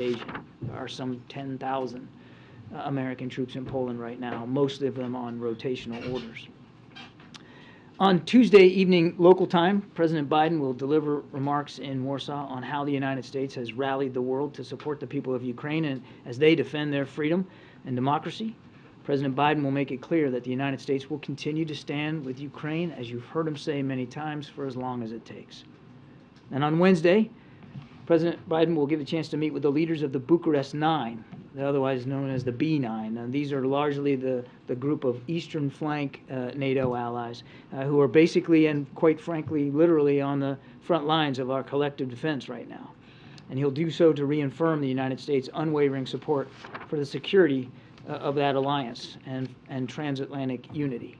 invasion. There are some 10,000 American troops in Poland right now, most of them on rotational orders. On Tuesday evening local time, President Biden will deliver remarks in Warsaw on how the United States has rallied the world to support the people of Ukraine and as they defend their freedom and democracy. President Biden will make it clear that the United States will continue to stand with Ukraine, as you've heard him say many times, for as long as it takes. And on Wednesday, President Biden will give a chance to meet with the leaders of the Bucharest Nine, otherwise known as the B9. And these are largely the group of eastern flank NATO allies who are basically and quite frankly, literally on the front lines of our collective defense right now. And he'll do so to reaffirm the United States' unwavering support for the security of that alliance and transatlantic unity.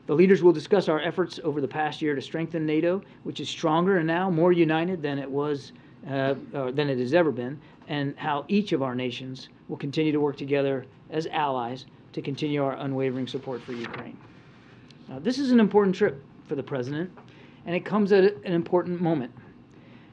The leaders will discuss our efforts over the past year to strengthen NATO, which is stronger and now more united than it was than it has ever been, and how each of our nations will continue to work together as allies to continue our unwavering support for Ukraine. Now, this is an important trip for the President, and it comes at an important moment.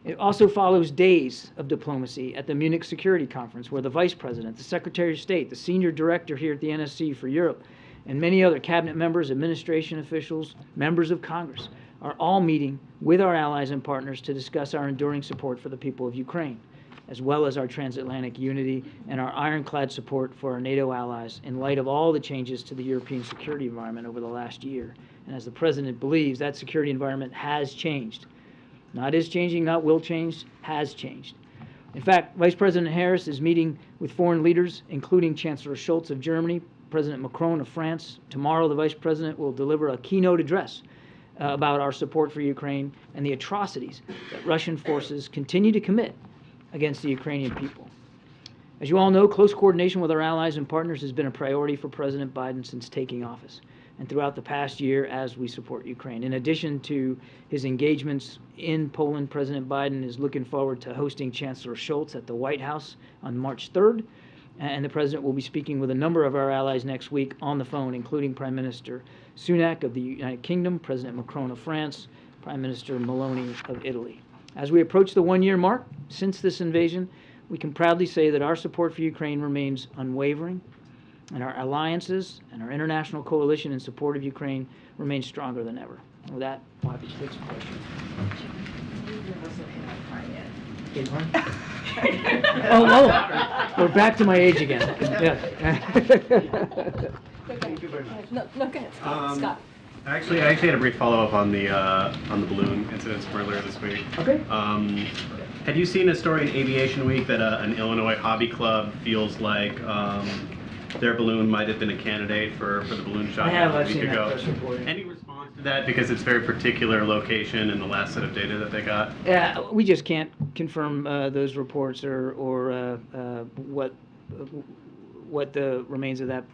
It also follows days of diplomacy at the Munich Security Conference, where the Vice President, the Secretary of State, the Senior Director here at the NSC for Europe, and many other cabinet members, administration officials, members of Congress are all meeting with our allies and partners to discuss our enduring support for the people of Ukraine, as well as our transatlantic unity and our ironclad support for our NATO allies in light of all the changes to the European security environment over the last year. And as the President believes, that security environment has changed. Not is changing, not will change, has changed. In fact, Vice President Harris is meeting with foreign leaders, including Chancellor Scholz of Germany, President Macron of France. Tomorrow, the Vice President will deliver a keynote address about our support for Ukraine and the atrocities that Russian forces continue to commit against the Ukrainian people. As you all know, close coordination with our allies and partners has been a priority for President Biden since taking office and throughout the past year as we support Ukraine. In addition to his engagements in Poland, President Biden is looking forward to hosting Chancellor Scholz at the White House on March 3rd. And the President will be speaking with a number of our allies next week on the phone, including Prime Minister Sunak of the United Kingdom, President Macron of France, Prime Minister Meloni of Italy. As we approach the one-year mark since this invasion, we can proudly say that our support for Ukraine remains unwavering, and our alliances and our international coalition in support of Ukraine remains stronger than ever. And with that, we'll have to take some questions. Oh, we're back to my age again. Yeah. Thank you very much. No, go ahead, Scott. Actually, I had a brief follow-up on the balloon incidents from earlier this week. Okay. Had you seen a story in Aviation Week that an Illinois hobby club feels like their balloon might have been a candidate for the balloon shot a week ago? Any response to that, because it's very particular location in the last set of data that they got? Yeah, we just can't confirm those reports or what the remains of that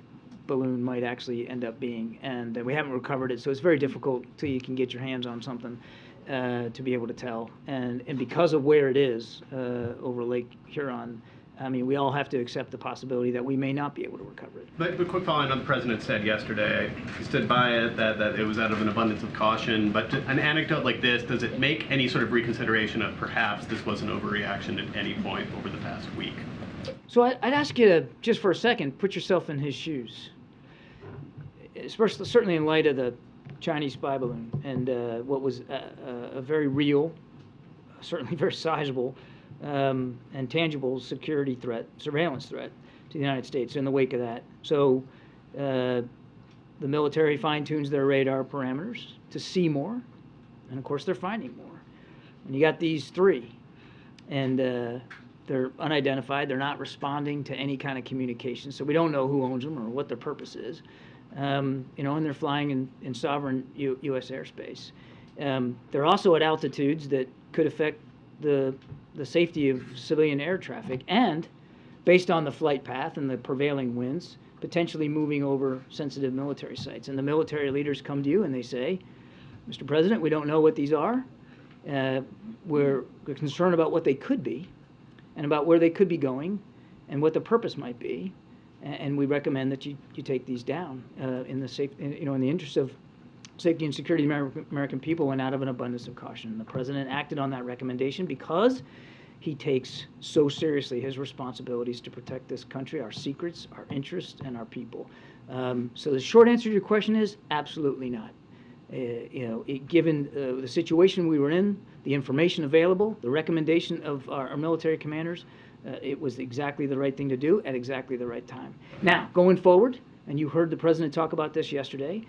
balloon might actually end up being, and we haven't recovered it, so it's very difficult till you can get your hands on something to be able to tell. And because of where it is over Lake Huron, I mean, we all have to accept the possibility that we may not be able to recover it. But quick follow-on, the President said yesterday, he stood by it, that it was out of an abundance of caution. But an anecdote like this, does it make any sort of reconsideration of perhaps this was an overreaction at any point over the past week? So I'd ask you to, just for a second, put yourself in his shoes. Especially, certainly in light of the Chinese spy balloon and what was a very real, certainly very sizable, and tangible security threat, surveillance threat to the United States in the wake of that. So the military fine-tunes their radar parameters to see more, and of course they're finding more. And you got these three, and they're unidentified, they're not responding to any kind of communication, so we don't know who owns them or what their purpose is. And they're flying in sovereign U.S. airspace. They're also at altitudes that could affect the safety of civilian air traffic, and based on the flight path and the prevailing winds, potentially moving over sensitive military sites. And the military leaders come to you and they say, Mr. President, we don't know what these are. We're concerned about what they could be and about where they could be going and what the purpose might be. And we recommend that you take these down in the interest of safety and security of the American people and out of an abundance of caution. The President acted on that recommendation because he takes so seriously his responsibilities to protect this country, our secrets, our interests, and our people. So the short answer to your question is absolutely not. Given the situation we were in, the information available, the recommendation of our military commanders, it was exactly the right thing to do at exactly the right time. Now, going forward, and you heard the President talk about this yesterday,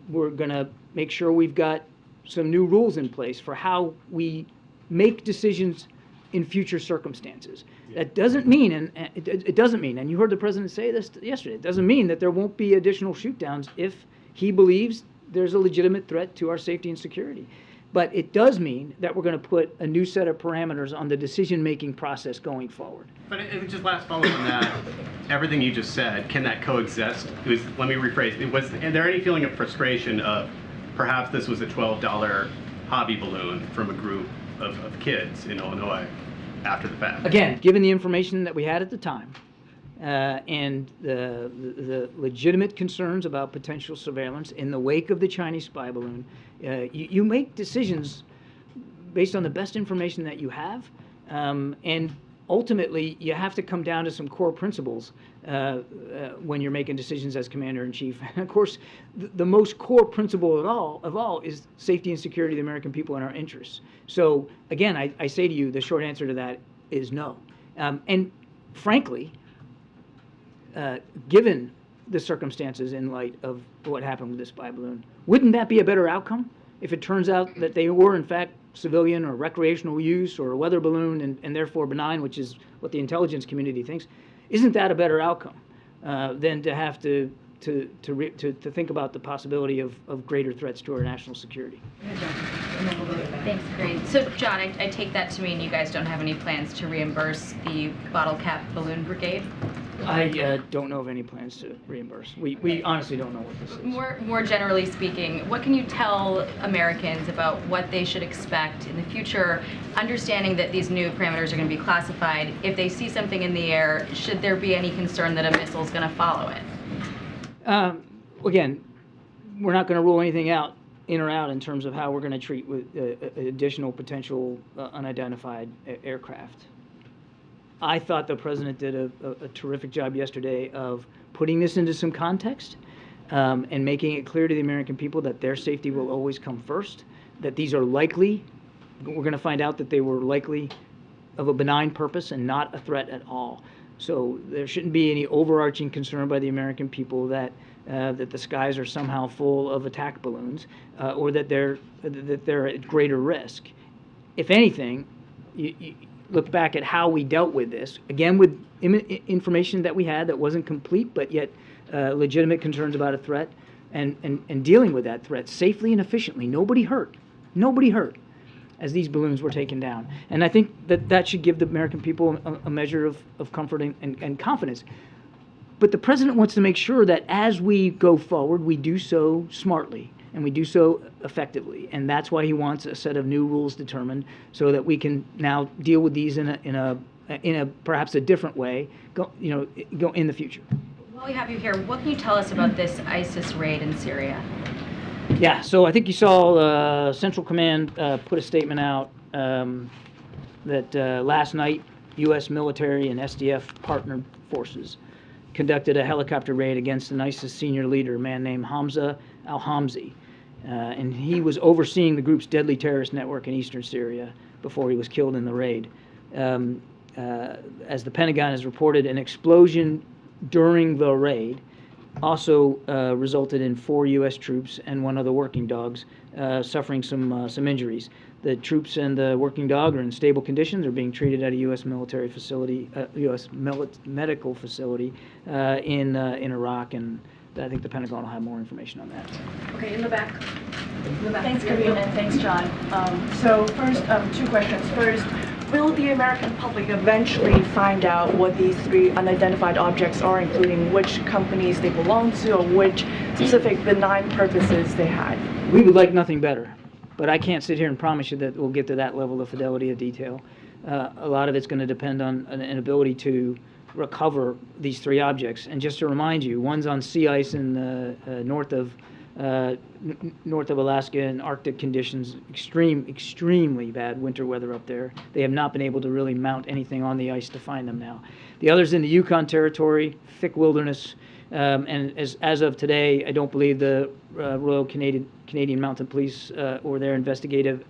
we're going to make sure we've got some new rules in place for how we make decisions in future circumstances. That doesn't mean, and it doesn't mean, and you heard the President say this yesterday, it doesn't mean that there won't be additional shoot-downs if he believes there's a legitimate threat to our safety and security. But it does mean that we're going to put a new set of parameters on the decision-making process going forward. But just last follow-up on that, everything you just said, can that coexist? Let me rephrase. Is there any feeling of frustration of perhaps this was a $12 hobby balloon from a group of kids in Illinois after the fact? Again, given the information that we had at the time, and the legitimate concerns about potential surveillance in the wake of the Chinese spy balloon, you make decisions based on the best information that you have, and ultimately you have to come down to some core principles when you're making decisions as Commander-in-Chief. And of course, the most core principle of all is safety and security of the American people and our interests. So again, I say to you, the short answer to that is no. And frankly, given the circumstances in light of what happened with the spy balloon, wouldn't that be a better outcome if it turns out that they were in fact civilian or recreational use or a weather balloon and therefore benign, which is what the intelligence community thinks? Isn't that a better outcome than to have to think about the possibility of greater threats to our national security? Thanks, Karine. So, John, I take that to mean you guys don't have any plans to reimburse the bottle cap balloon brigade? I don't know of any plans to reimburse. We honestly don't know what this is. More generally speaking, what can you tell Americans about what they should expect in the future, understanding that these new parameters are going to be classified? If they see something in the air, should there be any concern that a missile is going to follow it? Again, we're not going to rule anything out, in or out, in terms of how we're going to treat with additional potential unidentified aircraft. I thought the President did a terrific job yesterday of putting this into some context and making it clear to the American people that their safety will always come first, that these are likely, we're going to find out that they were likely of a benign purpose and not a threat at all. So there shouldn't be any overarching concern by the American people that the skies are somehow full of attack balloons or that they're at greater risk. If anything, you look back at how we dealt with this, again with information that we had that wasn't complete, but yet legitimate concerns about a threat, and dealing with that threat safely and efficiently. Nobody hurt as these balloons were taken down. And I think that should give the American people a measure of comfort and confidence. But the President wants to make sure that as we go forward, we do so smartly and we do so effectively. And that's why he wants a set of new rules determined so that we can now deal with these in a perhaps a different way, go in the future. While we have you here, what can you tell us about this ISIS raid in Syria? Yeah, so I think you saw Central Command put a statement out that last night U.S. military and SDF partnered forces conducted a helicopter raid against an ISIS senior leader, a man named Hamza al-Hamzi. And he was overseeing the group's deadly terrorist network in eastern Syria before he was killed in the raid. As the Pentagon has reported, an explosion during the raid also resulted in 4 U.S. troops and 1 other working dogs suffering some injuries. The troops and the working dog are in stable condition. They're being treated at a U.S. military facility, U.S. medical facility in Iraq, and I think the Pentagon will have more information on that. Okay, in the back. Thanks, Karine, and thanks, John. So first, 2 questions. First, will the American public eventually find out what these 3 unidentified objects are, including which companies they belong to or which specific benign purposes they had? We would like nothing better, but I can't sit here and promise you that we'll get to that level of fidelity of detail. A lot of it's going to depend on an ability to recover these 3 objects. And just to remind you, one's on sea ice in the north of north of Alaska and Arctic conditions, extremely bad winter weather up there. They have not been able to really mount anything on the ice to find them now. The others in the Yukon Territory, thick wilderness, and as of today, I don't believe the Royal Canadian Mounted Police or their investigative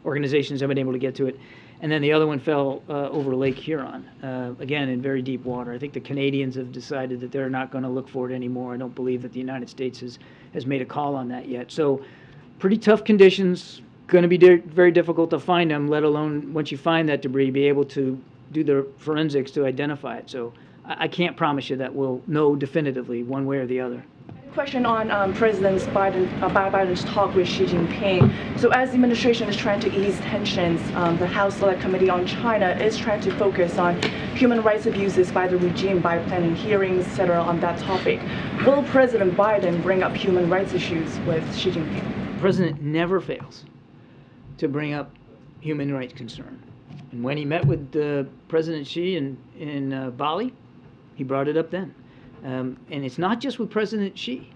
organizations have been able to get to it. And then the other one fell over Lake Huron, again, in very deep water. I think the Canadians have decided that they're not going to look for it anymore. I don't believe that the United States has made a call on that yet. So pretty tough conditions, going to be very difficult to find them, let alone once you find that debris, be able to do the forensics to identify it. So I can't promise you that we'll know definitively one way or the other. Question on President Biden's talk with Xi Jinping. So as the administration is trying to ease tensions, the House Select Committee on China is trying to focus on human rights abuses by the regime by planning hearings, etc. on that topic. Will President Biden bring up human rights issues with Xi Jinping? The president never fails to bring up human rights concern. And when he met with President Xi in Bali, he brought it up then. And it's not just with President Xi.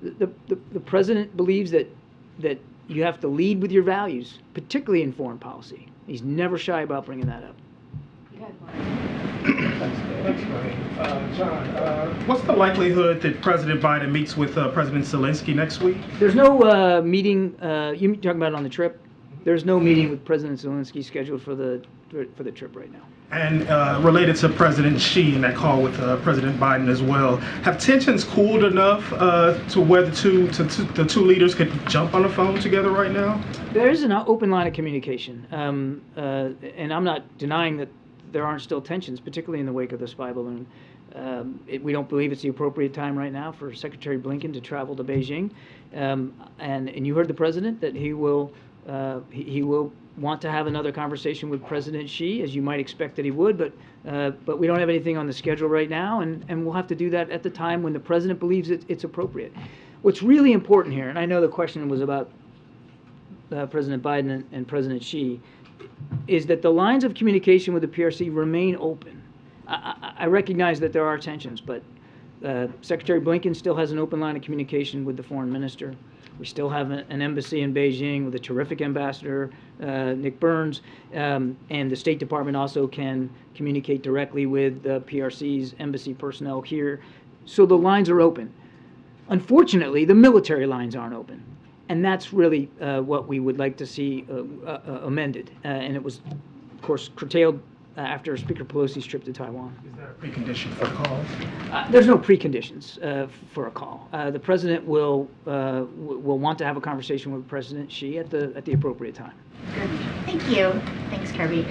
The president believes that you have to lead with your values, particularly in foreign policy. He's never shy about bringing that up. Thanks, Karine. John, what's the likelihood that President Biden meets with President Zelensky next week? There's no meeting. You talking about on the trip? There's no meeting with President Zelensky scheduled for the trip right now. And related to President Xi and that call with President Biden as well, have tensions cooled enough to where the two leaders could jump on the phone together right now? There is an open line of communication, and I'm not denying that there aren't still tensions, particularly in the wake of the spy balloon. We don't believe it's the appropriate time right now for Secretary Blinken to travel to Beijing, and you heard the president that he will want to have another conversation with President Xi, as you might expect that he would, but we don't have anything on the schedule right now, and we'll have to do that at the time when the president believes it's appropriate. What's really important here, and I know the question was about President Biden and President Xi, is that the lines of communication with the PRC remain open. I recognize that there are tensions, but Secretary Blinken still has an open line of communication with the foreign minister. We still have an embassy in Beijing with a terrific ambassador, Nick Burns, and the State Department also can communicate directly with the PRC's embassy personnel here. So the lines are open. Unfortunately, the military lines aren't open. And that's really what we would like to see amended. And it was, of course, curtailed after Speaker Pelosi's trip to Taiwan. Is that a precondition for a call? There's no preconditions for a call. The president will want to have a conversation with President Xi at the appropriate time. Good. Thank you. Thanks, Kirby.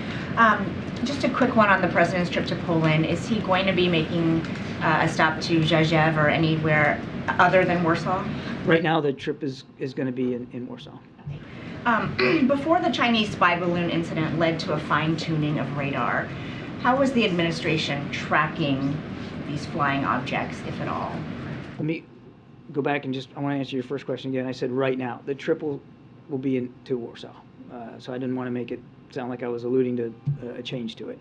Just a quick one on the president's trip to Poland. Is he going to be making a stop to Rzeszów or anywhere other than Warsaw? Right now, the trip is going to be in Warsaw. Before the Chinese spy balloon incident led to a fine-tuning of radar, how was the administration tracking these flying objects, if at all? Let me go back and I want to answer your first question again. I said right now. The trip will be to Warsaw. So I didn't want to make it sound like I was alluding to a change to it.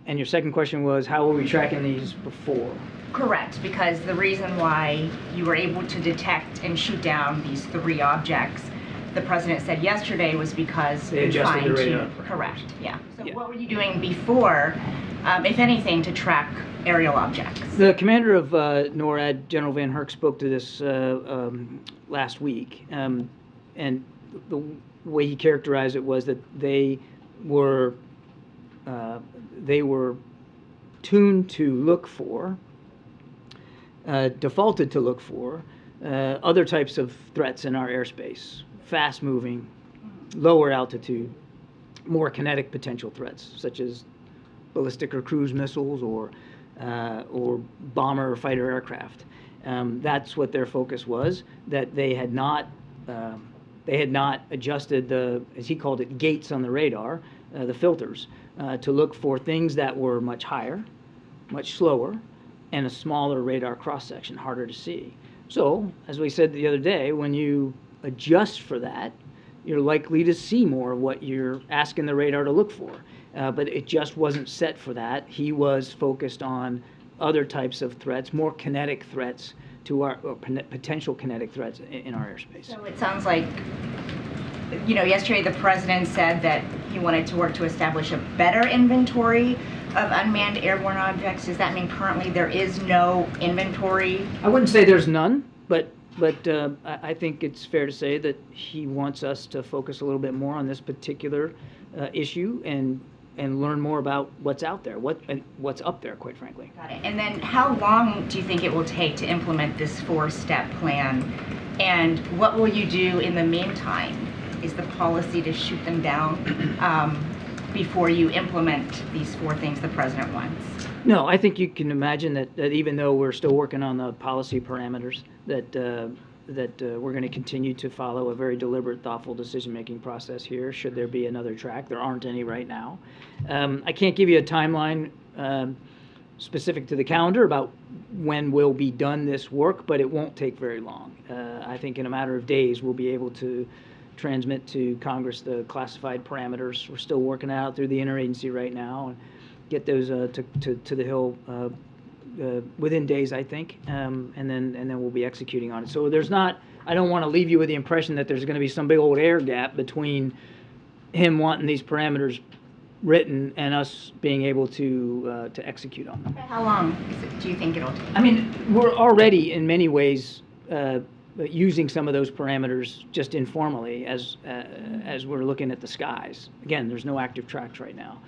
And your second question was, how were we tracking these before? Correct, because the reason why you were able to detect and shoot down these three objects, the president said yesterday, was because they adjusted the radar. Correct, yeah. So yeah. What were you doing before, if anything, to track aerial objects? The commander of NORAD, General Van Herk, spoke to this last week, and the way he characterized it was that they were tuned to look for, defaulted to look for, other types of threats in our airspace. Fast-moving, lower altitude, more kinetic potential threats, such as ballistic or cruise missiles or bomber or fighter aircraft. That's what their focus was. That they had not adjusted the, as he called it, gates on the radar, the filters, to look for things that were much higher, much slower, and a smaller radar cross-section, harder to see. So, as we said the other day, when you adjust for that, you're likely to see more of what you're asking the radar to look for. But it just wasn't set for that. He was focused on other types of threats, more kinetic threats to our potential kinetic threats in our airspace. So it sounds like, yesterday the president said that he wanted to work to establish a better inventory of unmanned airborne objects. Does that mean currently there is no inventory? I wouldn't say there's none, but I think it's fair to say that he wants us to focus a little bit more on this particular issue and learn more about what's out there, what's up there, quite frankly. Got it. And then how long do you think it will take to implement this 4-step plan? And what will you do in the meantime? Is the policy to shoot them down before you implement these 4 things the president wants? No, I think you can imagine that even though we're still working on the policy parameters, that we're going to continue to follow a very deliberate, thoughtful decision-making process here, should there be another track. There aren't any right now. I can't give you a timeline specific to the calendar about when will be done this work, but it won't take very long. I think in a matter of days we'll be able to transmit to Congress the classified parameters. We're still working out through the interagency right now and get those to the Hill within days, I think, and then we'll be executing on it. So there's not. I don't want to leave you with the impression that there's going to be some big old air gap between him wanting these parameters written and us being able to execute on them. How long do you think it'll take? I mean, we're already in many ways using some of those parameters just informally as we're looking at the skies. Again, there's no active tracks right now.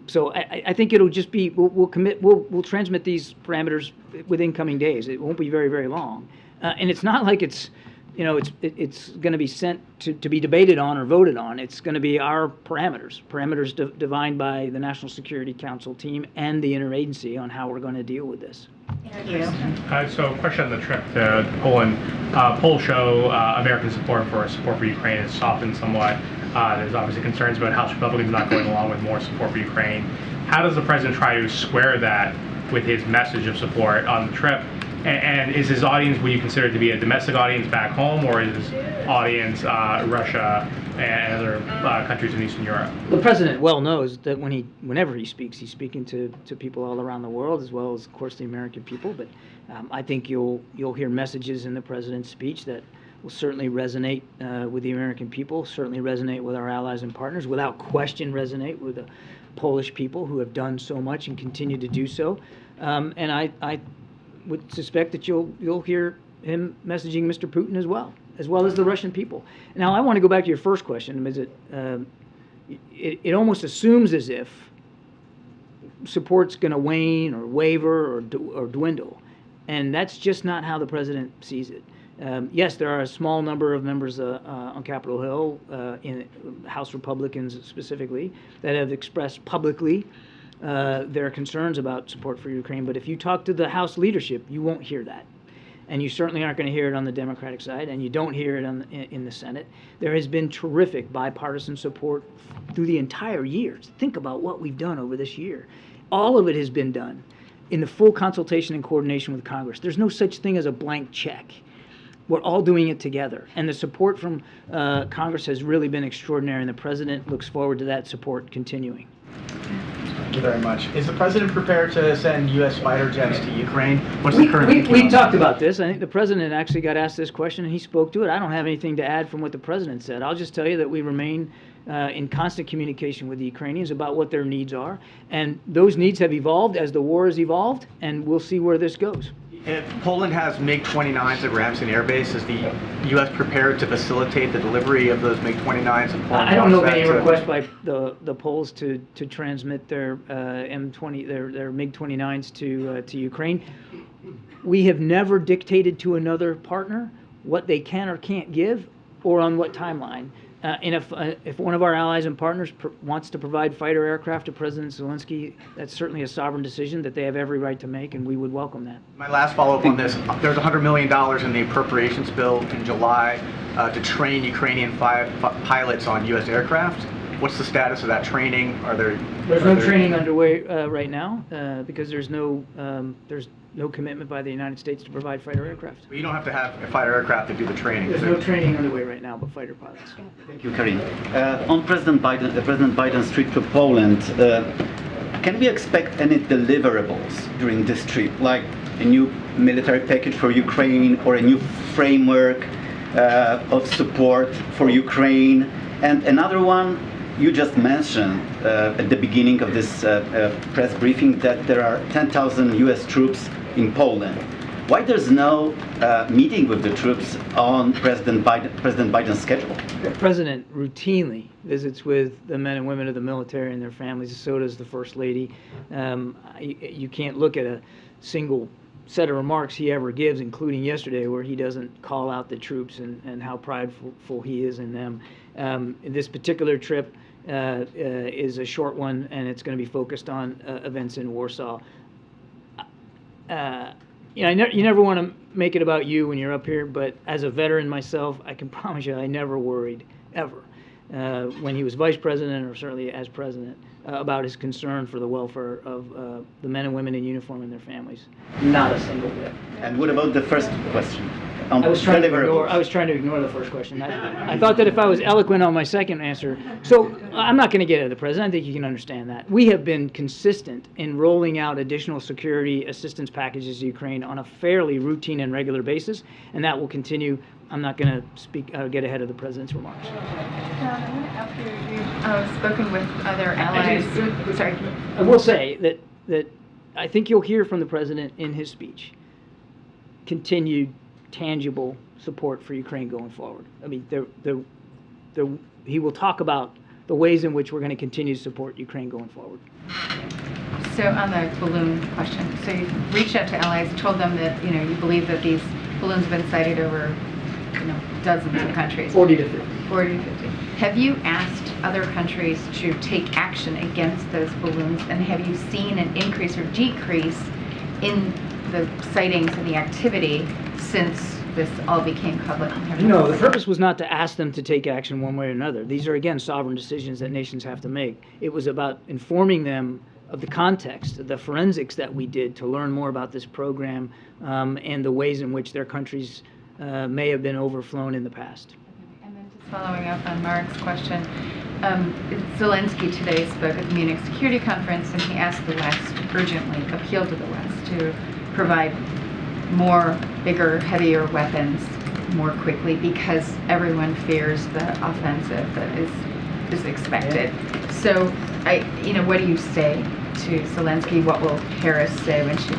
So I think it'll just be, we'll transmit these parameters within coming days. It won't be very, very long. And it's not like it's going to be sent to be debated on or voted on. It's going to be our parameters defined by the National Security Council team and the interagency on how we're going to deal with this. Thank you. So, question on the trip to Poland. Polls show American support for Ukraine has softened somewhat. There's obviously concerns about House Republicans not going along with more support for Ukraine. How does the president try to square that with his message of support on the trip? And is his audience, would you consider it to be a domestic audience back home, or is his audience Russia and other countries in Eastern Europe? The president well knows that whenever he speaks, he's speaking to people all around the world, as well as, of course, the American people. But I think you'll hear messages in the president's speech that will certainly resonate with the American people, certainly resonate with our allies and partners, without question resonate with the Polish people who have done so much and continue to do so. And I would suspect that you'll hear him messaging Mr. Putin as well as the Russian people. Now, I want to go back to your first question. Is it almost assumes as if support's going to wane or waver or dwindle, and that's just not how the president sees it. Yes, there are a small number of members on Capitol Hill, in House Republicans specifically, that have expressed publicly their concerns about support for Ukraine. But if you talk to the House leadership, you won't hear that. And you certainly aren't going to hear it on the Democratic side, and you don't hear it in the Senate. There has been terrific bipartisan support through the entire year. Think about what we've done over this year. All of it has been done in the full consultation and coordination with Congress. There's no such thing as a blank check. We're all doing it together. And the support from Congress has really been extraordinary, and the president looks forward to that support continuing. Thank you very much. Is the president prepared to send U.S. fighter jets to Ukraine? What's the current thinking? We talked about this. I think the president actually got asked this question, and he spoke to it. I don't have anything to add from what the president said. I'll just tell you that we remain in constant communication with the Ukrainians about what their needs are. And those needs have evolved as the war has evolved, and we'll see where this goes. If Poland has MiG-29s at Ramstein Air Base, is the U.S. prepared to facilitate the delivery of those MiG-29s? And I don't know of any request by the Poles to transmit their their MiG-29s to Ukraine. We have never dictated to another partner what they can or can't give, or on what timeline. And if one of our allies and partners wants to provide fighter aircraft to President Zelensky, that's certainly a sovereign decision that they have every right to make, and we would welcome that. My last follow-up on this, there's $100 million in the appropriations bill in July to train Ukrainian pilots on U.S. aircraft. What's the status of that training? There's no training underway right now because there's no commitment by the United States to provide fighter aircraft. But you don't have to have a fighter aircraft to do the training. There's no training underway right now, but fighter pilots. Thank you, Karine. On President Biden's trip to Poland, can we expect any deliverables during this trip, like a new military package for Ukraine or a new framework of support for Ukraine? And another one, you just mentioned at the beginning of this press briefing that there are 10,000 U.S. troops in Poland. Why there's no meeting with the troops on President Biden's schedule? The president routinely visits with the men and women of the military and their families. So does the First Lady. You can't look at a single set of remarks he ever gives, including yesterday, where he doesn't call out the troops and how prideful he is in them. This particular trip is a short one, and it's going to be focused on events in Warsaw. You never want to make it about you when you're up here, but as a veteran myself, I can promise you I never worried, ever, when he was vice president or certainly as president, about his concern for the welfare of the men and women in uniform and their families. Not a single bit. And what about the first question? I was trying to ignore the first question. I thought that if I was eloquent on my second answer, so I'm not going to get at the president. I think you can understand that. We have been consistent in rolling out additional security assistance packages to Ukraine on a fairly routine and regular basis, and that will continue. I'm not going to get ahead of the president's remarks. After you've spoken with other allies, sorry. I will say that I think you'll hear from the president in his speech continued tangible support for Ukraine going forward. I mean, he will talk about the ways in which we're going to continue to support Ukraine going forward. So on the balloon question, so you reached out to allies, told them that you believe that these balloons have been sighted over dozens of countries. 40 to 50. 40 to 50. Have you asked other countries to take action against those balloons, and have you seen an increase or decrease in the sightings and the activity since this all became public? No, the purpose was not to ask them to take action one way or another. These are, again, sovereign decisions that nations have to make. It was about informing them of the context, the forensics that we did to learn more about this program and the ways in which their countries may have been overflown in the past. And then just following up on Mark's question, Zelensky today spoke at the Munich Security Conference, and he asked the West, urgently appealed to the West to provide more, bigger, heavier weapons more quickly because everyone fears the offensive that is expected. So, what do you say to Zelensky? What will Harris say when she,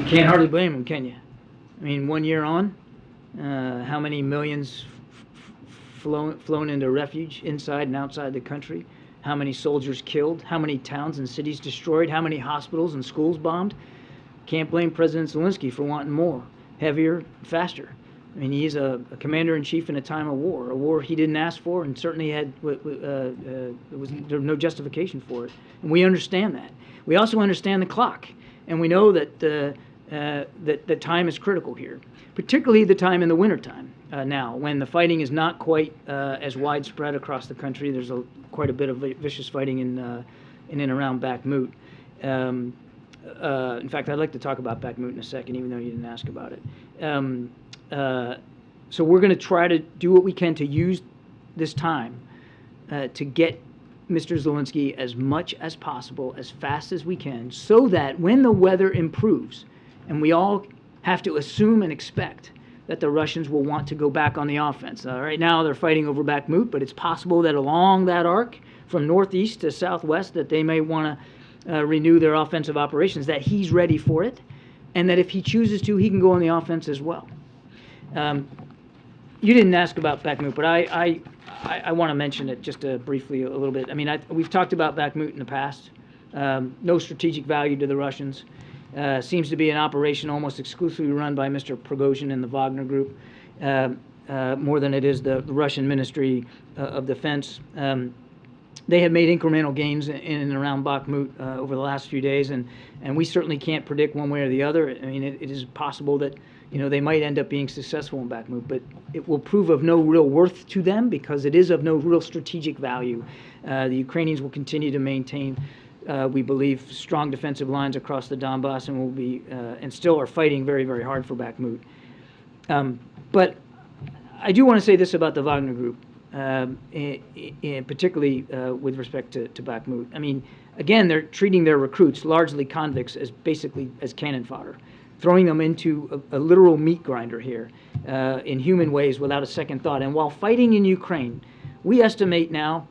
You can't hardly blame him, can you? I mean, 1 year on, how many millions flown into refuge inside and outside the country? How many soldiers killed? How many towns and cities destroyed? How many hospitals and schools bombed? Can't blame President Zelensky for wanting more, heavier, faster. I mean, he's a commander-in-chief in a time of war, a war he didn't ask for, and certainly there was no justification for it. And we understand that. We also understand the clock, and we know that that time is critical here, particularly the time in the wintertime now, when the fighting is not quite as widespread across the country. There's quite a bit of vicious fighting in and around Bakhmut. In fact, I'd like to talk about Bakhmut in a second, even though you didn't ask about it. So we're going to try to do what we can to use this time to get Mr. Zelensky as much as possible, as fast as we can, so that when the weather improves, and we all have to assume and expect that the Russians will want to go back on the offense. Right now they're fighting over Bakhmut, but it's possible that along that arc, from northeast to southwest, that they may want to renew their offensive operations, that he's ready for it, and that if he chooses to, he can go on the offense as well. You didn't ask about Bakhmut, but I want to mention it just briefly a little bit. I mean, we've talked about Bakhmut in the past. No strategic value to the Russians. Seems to be an operation almost exclusively run by Mr. Prigozhin and the Wagner Group, more than it is the Russian Ministry of Defense. They have made incremental gains in and around Bakhmut over the last few days, and we certainly can't predict one way or the other. I mean, it is possible that they might end up being successful in Bakhmut, but it will prove of no real worth to them because it is of no real strategic value. The Ukrainians will continue to maintain, we believe, strong defensive lines across the Donbass, and will be and still are fighting very, very hard for Bakhmut. But I do want to say this about the Wagner Group. particularly with respect to Bakhmut. I mean, again, they're treating their recruits, largely convicts, as basically as cannon fodder, throwing them into a literal meat grinder here in human ways without a second thought. And while fighting in Ukraine, we estimate now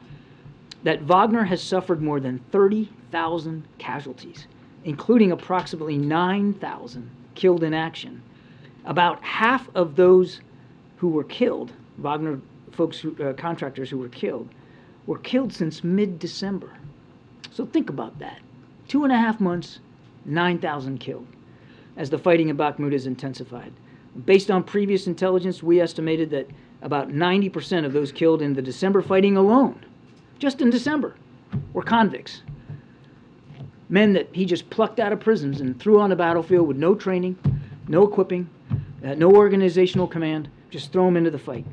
that Wagner has suffered more than 30,000 casualties, including approximately 9,000 killed in action. About half of those who were killed, Wagner folks, contractors who were killed since mid-December. So think about that. 2.5 months, 9,000 killed, as the fighting in Bakhmut has intensified. Based on previous intelligence, we estimated that about 90% of those killed in the December fighting alone, just in December, were convicts. Men that he just plucked out of prisons and threw on the battlefield with no training, no equipping, no organizational command, just throw them into the fight.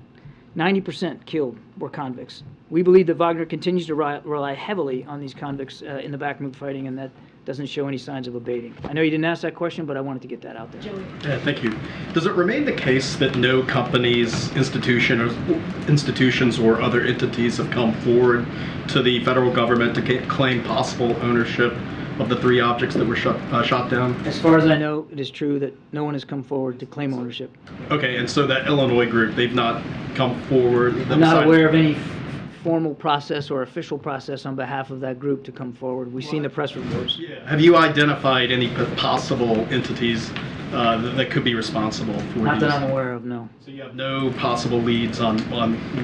90% killed were convicts. We believe that Wagner continues to rely heavily on these convicts in the Bakhmut fighting, and that doesn't show any signs of abating. I know you didn't ask that question, but I wanted to get that out there. Yeah, thank you. Does it remain the case that no companies, institutions, or other entities have come forward to the federal government to claim possible ownership of the 3 objects that were shot down? As far as I know, it is true that no one has come forward to claim ownership. Okay, and so that Illinois group, they've not come forward? I'm not aware of any formal process or official process on behalf of that group to come forward. We've seen the press reports. Yeah. Have you identified any possible entities that could be responsible for these? Not that I'm aware of, no. So you have no possible leads on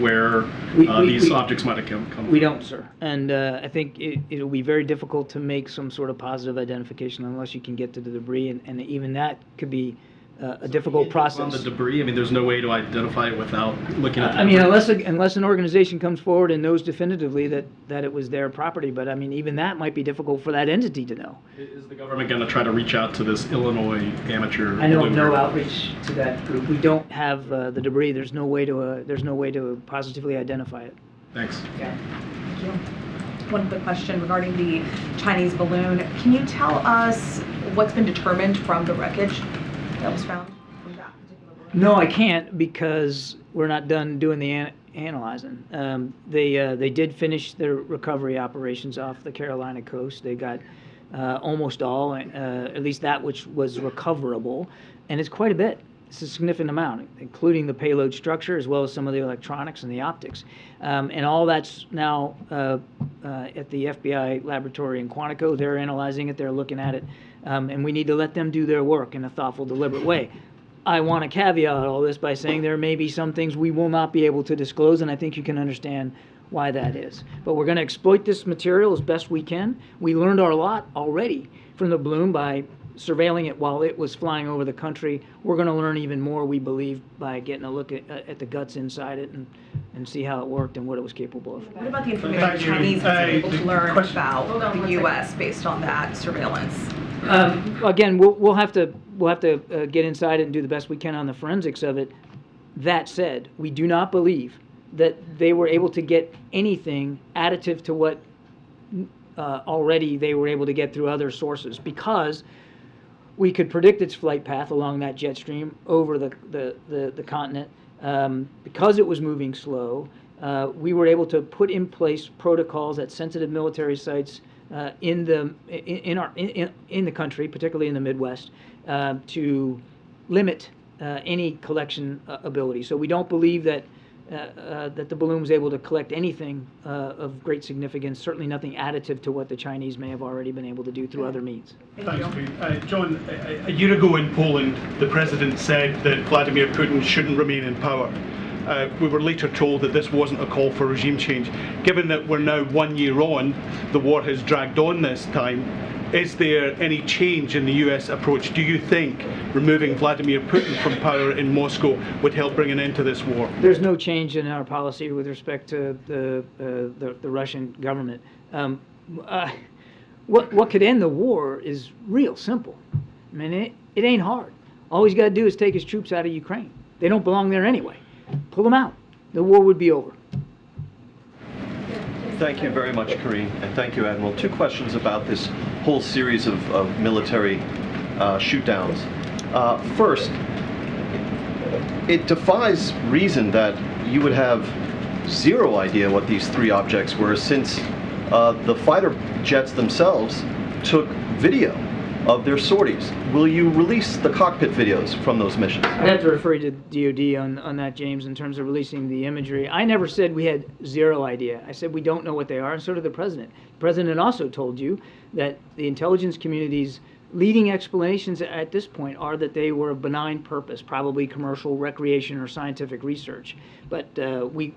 where these objects might have come from? We don't, sir. And I think it'll be very difficult to make some sort of positive identification unless you can get to the debris, and even that could be a difficult process. On the debris, I mean, there's no way to identify it without looking at the I mean, debris. unless an organization comes forward and knows definitively that it was their property, but I mean, even that might be difficult for that entity to know. Is the government going to try to reach out to this Illinois amateur? I know of no outreach to that group. We don't have the debris. There's no way to positively identify it. Thanks. Yeah. Thank you. One quick question regarding the Chinese balloon. Can you tell us what's been determined from the wreckage that was found from that particular balloon? No, I can't, because we're not done doing the analyzing. They did finish their recovery operations off the Carolina coast. They got almost all, at least that which was recoverable, and it's quite a bit. It's a significant amount, including the payload structure as well as some of the electronics and the optics. And all that's now at the FBI laboratory in Quantico. They're analyzing it, they're looking at it, and we need to let them do their work in a thoughtful, deliberate way. I want to caveat all this by saying there may be some things we will not be able to disclose, and I think you can understand why that is. But we're going to exploit this material as best we can. We learned our lot already from the balloon by surveilling it while it was flying over the country. We're going to learn even more, we believe, by getting a look at the guts inside it and see how it worked and what it was capable of. What about the information the Chinese was able to learn about the U.S. based on that surveillance? Again, we'll have to get inside it and do the best we can on the forensics of it. That said, we do not believe that they were able to get anything additive to what already they were able to get through other sources, because we could predict its flight path along that jet stream over the continent. Because it was moving slow, we were able to put in place protocols at sensitive military sites in the country, particularly in the Midwest, to limit any collection ability. So we don't believe that the balloon was able to collect anything of great significance, certainly nothing additive to what the Chinese may have already been able to do through other means. Thanks, Karine. John, a year ago in Poland, the president said that Vladimir Putin shouldn't remain in power. We were later told that this wasn't a call for regime change. Given that we're now 1 year on, the war has dragged on this time, is there any change in the US approach? Do you think removing Vladimir Putin from power in Moscow would help bring an end to this war? There's no change in our policy with respect to the Russian government. What could end the war is real simple. I mean, it ain't hard. All he's got to do is take his troops out of Ukraine. They don't belong there anyway. Pull them out. The war would be over. Thank you very much, Karine, and thank you, Admiral. 2 questions about this whole series of military shoot-downs. First, it defies reason that you would have zero idea what these 3 objects were, since the fighter jets themselves took video of their sorties. Will you release the cockpit videos from those missions? I'd have to refer you to DOD on that, James, in terms of releasing the imagery. I never said we had zero idea. I said we don't know what they are, and so did the President. The President also told you that the intelligence community's leading explanations at this point are that they were of benign purpose, probably commercial, recreation, or scientific research. But we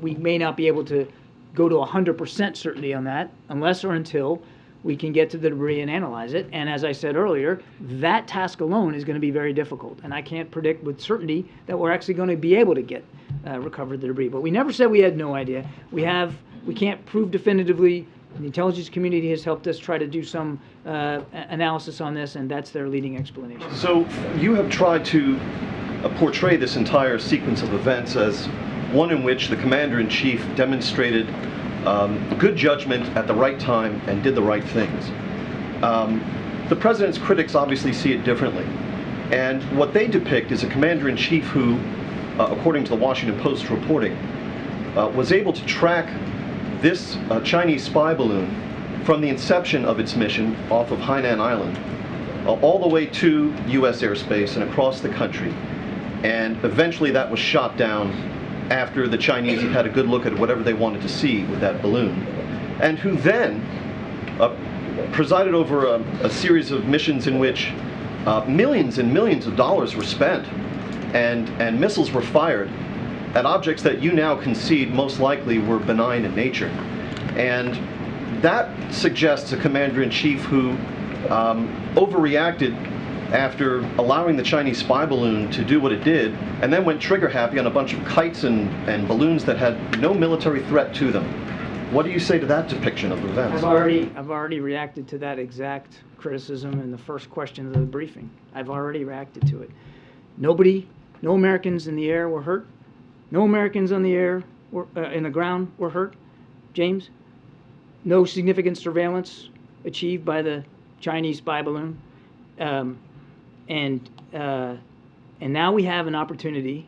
may not be able to go to 100% certainty on that unless or until we can get to the debris and analyze it. And as I said earlier, that task alone is going to be very difficult. And I can't predict with certainty that we're actually going to be able to get recover the debris. But we never said we had no idea. We can't prove definitively. The intelligence community has helped us try to do some analysis on this, and that's their leading explanation. So you have tried to portray this entire sequence of events as one in which the commander-in-chief demonstrated good judgment at the right time and did the right things. The president's critics obviously see it differently. And what they depict is a commander-in-chief who, according to the Washington Post reporting, was able to track this Chinese spy balloon from the inception of its mission off of Hainan Island all the way to U.S. airspace and across the country. And eventually that was shot down after the Chinese had a good look at whatever they wanted to see with that balloon, and who then presided over a series of missions in which millions and millions of dollars were spent and missiles were fired at objects that you now concede most likely were benign in nature. And that suggests a commander-in-chief who overreacted after allowing the Chinese spy balloon to do what it did, and then went trigger happy on a bunch of kites and balloons that had no military threat to them. What do you say to that depiction of events? I've already reacted to that exact criticism in the first question of the briefing. I've already reacted to it. No Americans in the air were hurt. No Americans on the air in the ground were hurt. James, no significant surveillance achieved by the Chinese spy balloon. And now we have an opportunity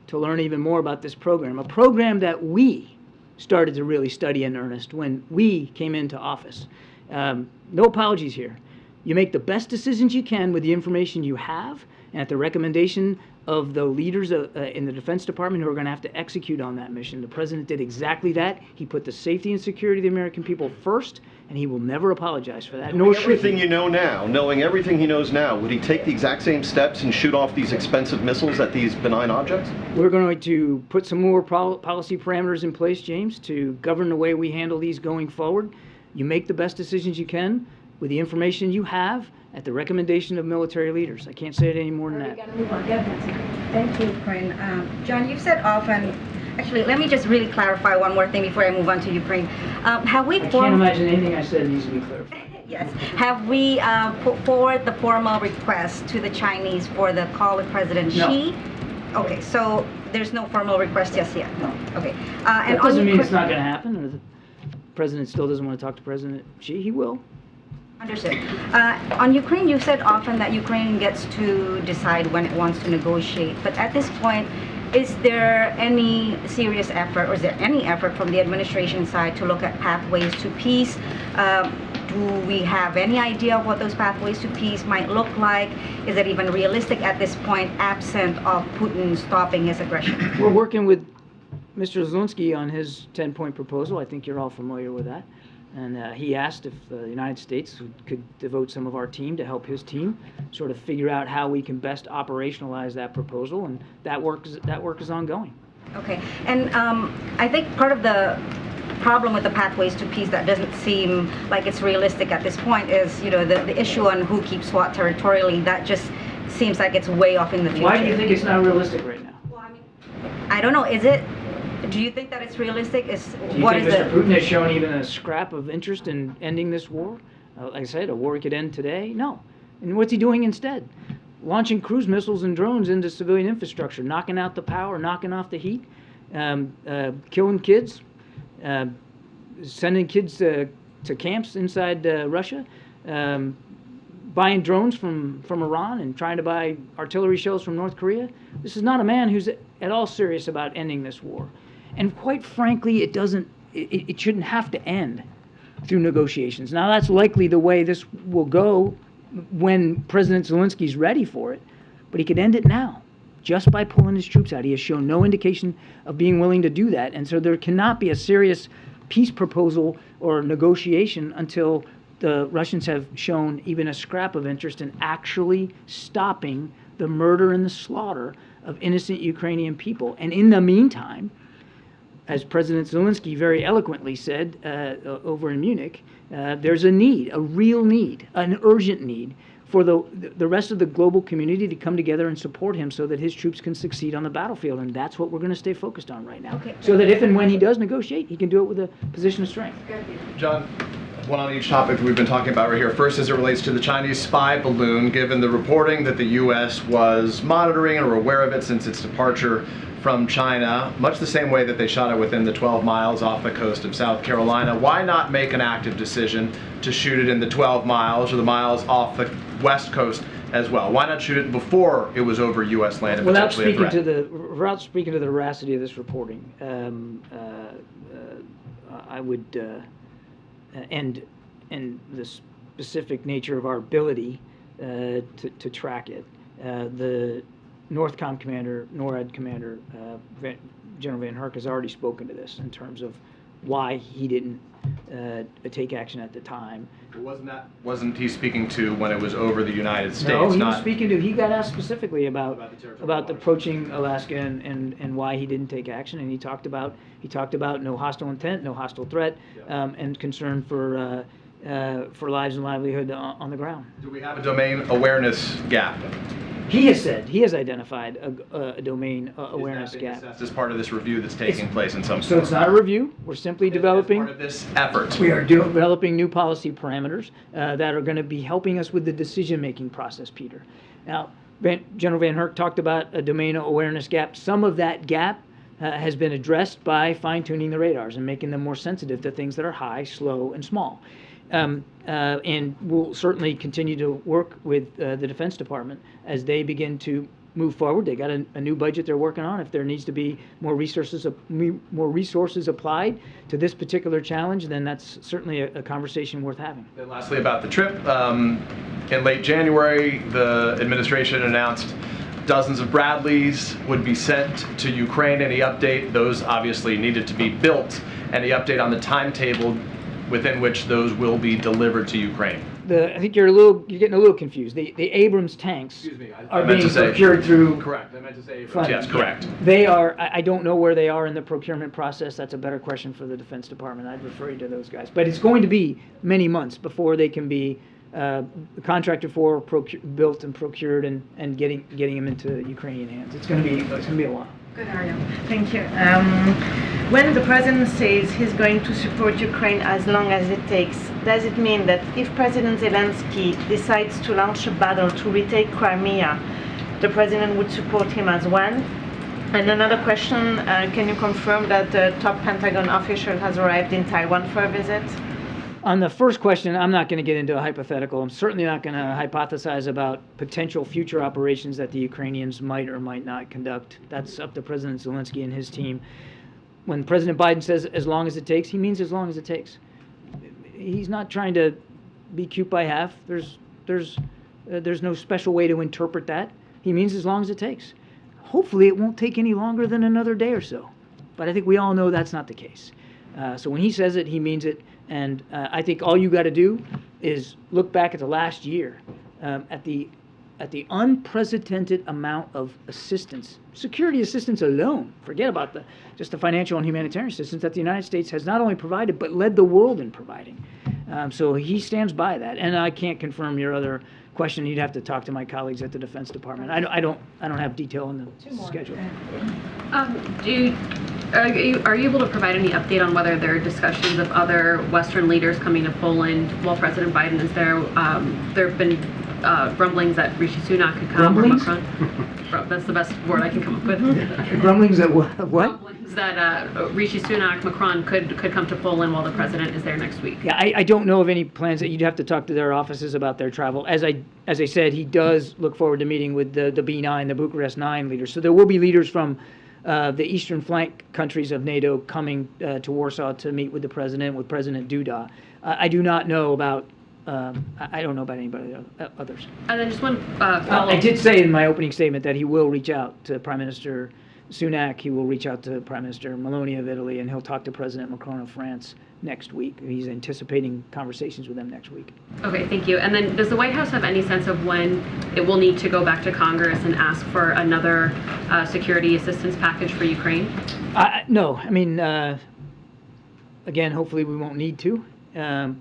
to learn even more about this program, a program that we started to really study in earnest when we came into office. No apologies here. You make the best decisions you can with the information you have, and at the recommendation of the leaders in the Defense Department who are going to have to execute on that mission. The President did exactly that. He put the safety and security of the American people first, and he will never apologize for that. Knowing everything you know now, knowing everything he knows now, would he take the exact same steps and shoot off these expensive missiles at these benign objects? We're going to put some more policy parameters in place, James, to govern the way we handle these going forward. You make the best decisions you can with the information you have at the recommendation of military leaders. I can't say it any more than that. Thank you, Karine. John, you've said often, actually, let me just really clarify one more thing before I move on to Ukraine. Have we I can't imagine anything I said needs to be clarified. Yes. Have we put forward the formal request to the Chinese for the call with President Xi? No. Okay, so there's no formal request just yet? No. Okay. That doesn't mean it's not going to happen, or the President still doesn't want to talk to President Xi. He will. Understood. On Ukraine, you've said often that Ukraine gets to decide when it wants to negotiate. But at this point, is there any serious effort, or is there any effort from the administration side to look at pathways to peace? Do we have any idea of what those pathways to peace might look like? Is it even realistic at this point, absent of Putin stopping his aggression? We're working with Mr. Zelensky on his 10-point proposal. I think you're all familiar with that. And he asked if the United States could devote some of our team to help his team sort of figure out how we can best operationalize that proposal, and that work is ongoing. Okay, and I think part of the problem with the pathways to peace that doesn't seem like it's realistic at this point is, you know, the issue on who keeps what territorially. That just seems like it's way off in the future. Why do you think it's not realistic right now? Well, I mean, I don't know. Is it? Do you think that it's realistic? Do you think Mr. Putin has shown even a scrap of interest in ending this war? Like I said, a war could end today? No. And what's he doing instead? Launching cruise missiles and drones into civilian infrastructure, knocking out the power, knocking off the heat, killing kids, sending kids to camps inside Russia, buying drones from Iran and trying to buy artillery shells from North Korea. This is not a man who's at all serious about ending this war. And quite frankly, it shouldn't have to end through negotiations. Now, that's likely the way this will go when President Zelensky's ready for it, but he could end it now just by pulling his troops out. He has shown no indication of being willing to do that, and so there cannot be a serious peace proposal or negotiation until the Russians have shown even a scrap of interest in actually stopping the murder and the slaughter of innocent Ukrainian people. And in the meantime, as President Zelensky very eloquently said over in Munich, there's a need, a real need, an urgent need for the rest of the global community to come together and support him so that his troops can succeed on the battlefield. And that's what we're going to stay focused on right now. Okay. So that if and when he does negotiate, he can do it with a position of strength. John, one on each topic we've been talking about right here. First, as it relates to the Chinese spy balloon, given the reporting that the U.S. was monitoring or aware of it since its departure from China, much the same way that they shot it within the 12 miles off the coast of South Carolina, why not make an active decision to shoot it in the 12 miles or the miles off the west coast as well? Why not shoot it before it was over U.S. land and without potentially a threat? Without speaking to the veracity of this reporting, I would, and the specific nature of our ability to track it, the NORTHCOM commander, NORAD commander, General Van Herk has already spoken to this in terms of why he didn't take action at the time. Wasn't he speaking to when it was over the United States? No, he was speaking to, he got asked specifically about approaching Alaska and why he didn't take action, and he talked about no hostile intent, no hostile threat, and concern for lives and livelihood on the ground. Do we have a domain awareness gap? He has identified a domain awareness gap. That's as part of this review that's taking place in some So form. it's not a review. We're simply developing. Part of this effort. We are developing new policy parameters that are going to be helping us with the decision-making process, Peter. Now, General Van Herk talked about a domain awareness gap. Some of that gap has been addressed by fine-tuning the radars and making them more sensitive to things that are high, slow, and small. And we'll certainly continue to work with the Defense Department as they begin to move forward. They got a new budget they're working on. If there needs to be more resources applied to this particular challenge, then that's certainly a conversation worth having. Then lastly, about the trip. In late January, the administration announced dozens of Bradleys would be sent to Ukraine. Any update? Those obviously needed to be built. Any update on the timetable within which those will be delivered to Ukraine? I think you're getting a little confused. The Abrams tanks are being procured through. Correct. I meant to say Abrams. Yes, correct. They are. I don't know where they are in the procurement process. That's a better question for the Defense Department. I'd refer you to those guys. But it's going to be many months before they can be contracted for, built, and procured, and getting them into Ukrainian hands. It's going to be a while. Good, Ariel. Thank you. When the president says he's going to support Ukraine as long as it takes, does it mean that if President Zelensky decides to launch a battle to retake Crimea, the president would support him as well? And another question, can you confirm that the top Pentagon official has arrived in Taiwan for a visit? On the first question, I'm not going to get into a hypothetical. I'm certainly not going to hypothesize about potential future operations that the Ukrainians might or might not conduct. That's up to President Zelensky and his team. When President Biden says as long as it takes, he means as long as it takes. He's not trying to be cute by half. There's no special way to interpret that. He means as long as it takes. Hopefully it won't take any longer than another day or so. But I think we all know that's not the case. So when he says it, he means it. And I think all you got to do is look back at the last year, at the unprecedented amount of assistance, security assistance alone. Forget about just the financial and humanitarian assistance that the United States has not only provided but led the world in providing. So he stands by that. And I can't confirm your other question. You'd have to talk to my colleagues at the Defense Department. I don't have detail on the schedule. Are you able to provide any update on whether there are discussions of other Western leaders coming to Poland while President Biden is there? There have been grumblings that Rishi Sunak could come. Grumblings? Or Macron. That's the best word I can come up with. Grumblings that what? Grumblings that Rishi Sunak, Macron could come to Poland while the president is there next week. Yeah, I don't know of any plans. That you'd have to talk to their offices about their travel. As I said, he does look forward to meeting with the B9, the Bucharest 9 leaders. So there will be leaders from the eastern flank countries of NATO coming to Warsaw to meet with the president, with President Duda. I do not know about, I don't know about anybody others. And then just one follow-up. I did say in my opening statement that he will reach out to Prime Minister Sunak, he will reach out to Prime Minister Meloni of Italy, and he'll talk to President Macron of France next week. He's anticipating conversations with them next week. Okay, thank you. And then does the White House have any sense of when it will need to go back to Congress and ask for another security assistance package for Ukraine? No, I mean, again, hopefully we won't need to,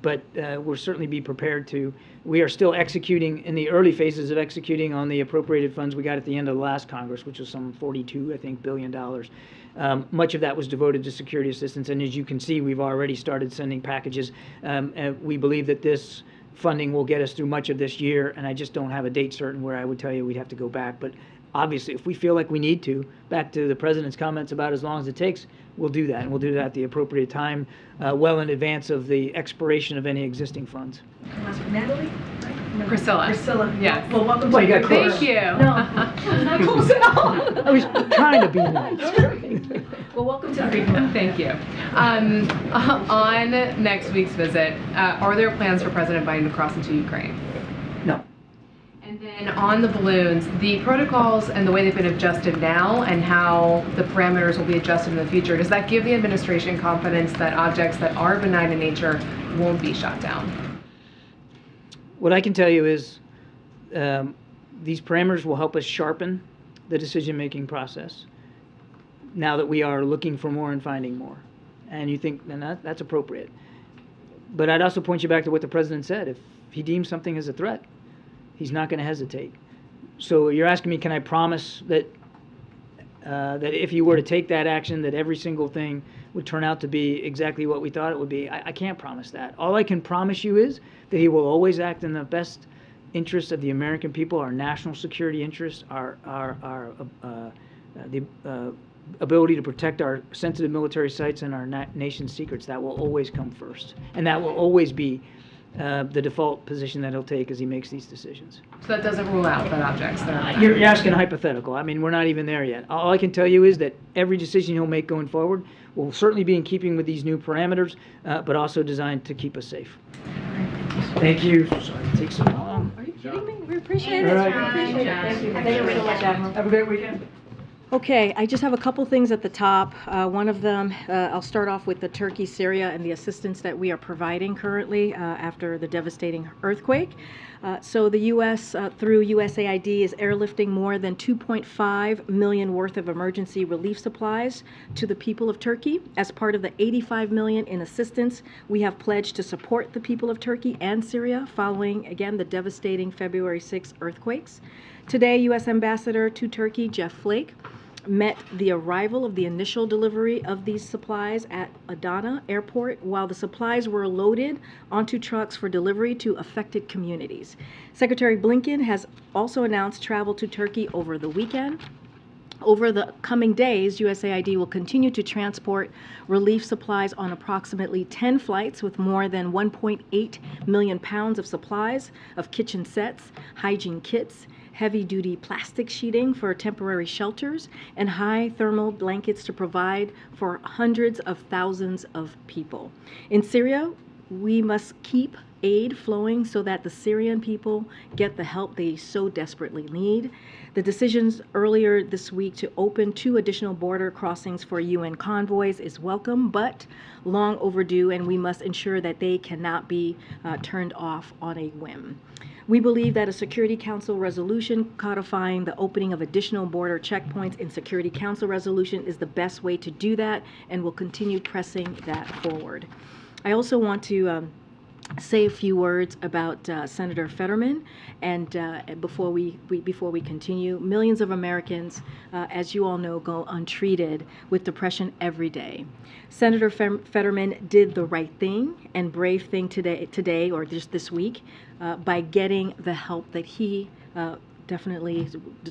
but we'll certainly be prepared to. We are still executing, in the early phases of executing on the appropriated funds we got at the end of the last Congress, which was some $42 billion. Much of that was devoted to security assistance, and as you can see, we've already started sending packages. And we believe that this funding will get us through much of this year, and I just don't have a date certain where I would tell you we'd have to go back. But obviously, if we feel like we need to, back to the President's comments about as long as it takes, we'll do that, and we'll do that at the appropriate time, well in advance of the expiration of any existing funds. Natalie? Priscilla. Priscilla. Yes. Well, welcome Well, to you got close. Thank you. No, not close at all. I was trying to be nice. Well, welcome to the freedom. Thank you. On next week's visit, are there plans for President Biden to cross into Ukraine? No. And then on the balloons, the protocols and the way they've been adjusted now and how the parameters will be adjusted in the future, does that give the administration confidence that objects that are benign in nature won't be shot down? What I can tell you is these parameters will help us sharpen the decision-making process now that we are looking for more and finding more. And you think, then that's appropriate. But I'd also point you back to what the President said. If he deems something as a threat, he's not going to hesitate. So you're asking me, can I promise that that if you were to take that action, that every single thing would turn out to be exactly what we thought it would be? I can't promise that. All I can promise you is that he will always act in the best interest of the American people, our national security interests, the ability to protect our sensitive military sites and our nation's secrets. That will always come first. And that will always be the default position that he'll take as he makes these decisions. So that doesn't rule out that objects that are benign. You're asking a hypothetical. I mean, we're not even there yet. All I can tell you is that every decision he'll make going forward will certainly be in keeping with these new parameters, but also designed to keep us safe. Thank you. Sorry it takes so long. Are you kidding me? We appreciate it. All right. We appreciate it. Thank you. Thank you so much, Admiral. Have a great weekend. Okay, I just have a couple things at the top. One of them, I'll start off with the Turkey, Syria, and the assistance that we are providing currently after the devastating earthquake. So the U.S., through USAID, is airlifting more than $2.5 million worth of emergency relief supplies to the people of Turkey. As part of the $85 million in assistance, we have pledged to support the people of Turkey and Syria following, again, the devastating February 6 earthquakes. Today, U.S. Ambassador to Turkey, Jeff Flake, met the arrival of the initial delivery of these supplies at Adana Airport while the supplies were loaded onto trucks for delivery to affected communities. Secretary Blinken has also announced travel to Turkey over the weekend. Over the coming days, USAID will continue to transport relief supplies on approximately 10 flights with more than 1.8 million pounds of supplies of kitchen sets, hygiene kits, heavy-duty plastic sheeting for temporary shelters, and high thermal blankets to provide for hundreds of thousands of people. In Syria, we must keep aid flowing so that the Syrian people get the help they so desperately need. The decisions earlier this week to open 2 additional border crossings for UN convoys is welcome, but long overdue, and we must ensure that they cannot be turned off on a whim. We believe that a Security Council resolution codifying the opening of additional border checkpoints in Security Council resolution is the best way to do that, and will continue pressing that forward. I also want to say a few words about Senator Fetterman, and before we continue, millions of Americans, as you all know, go untreated with depression every day. Senator Fetterman did the right thing and brave thing today or just this week by getting the help that he definitely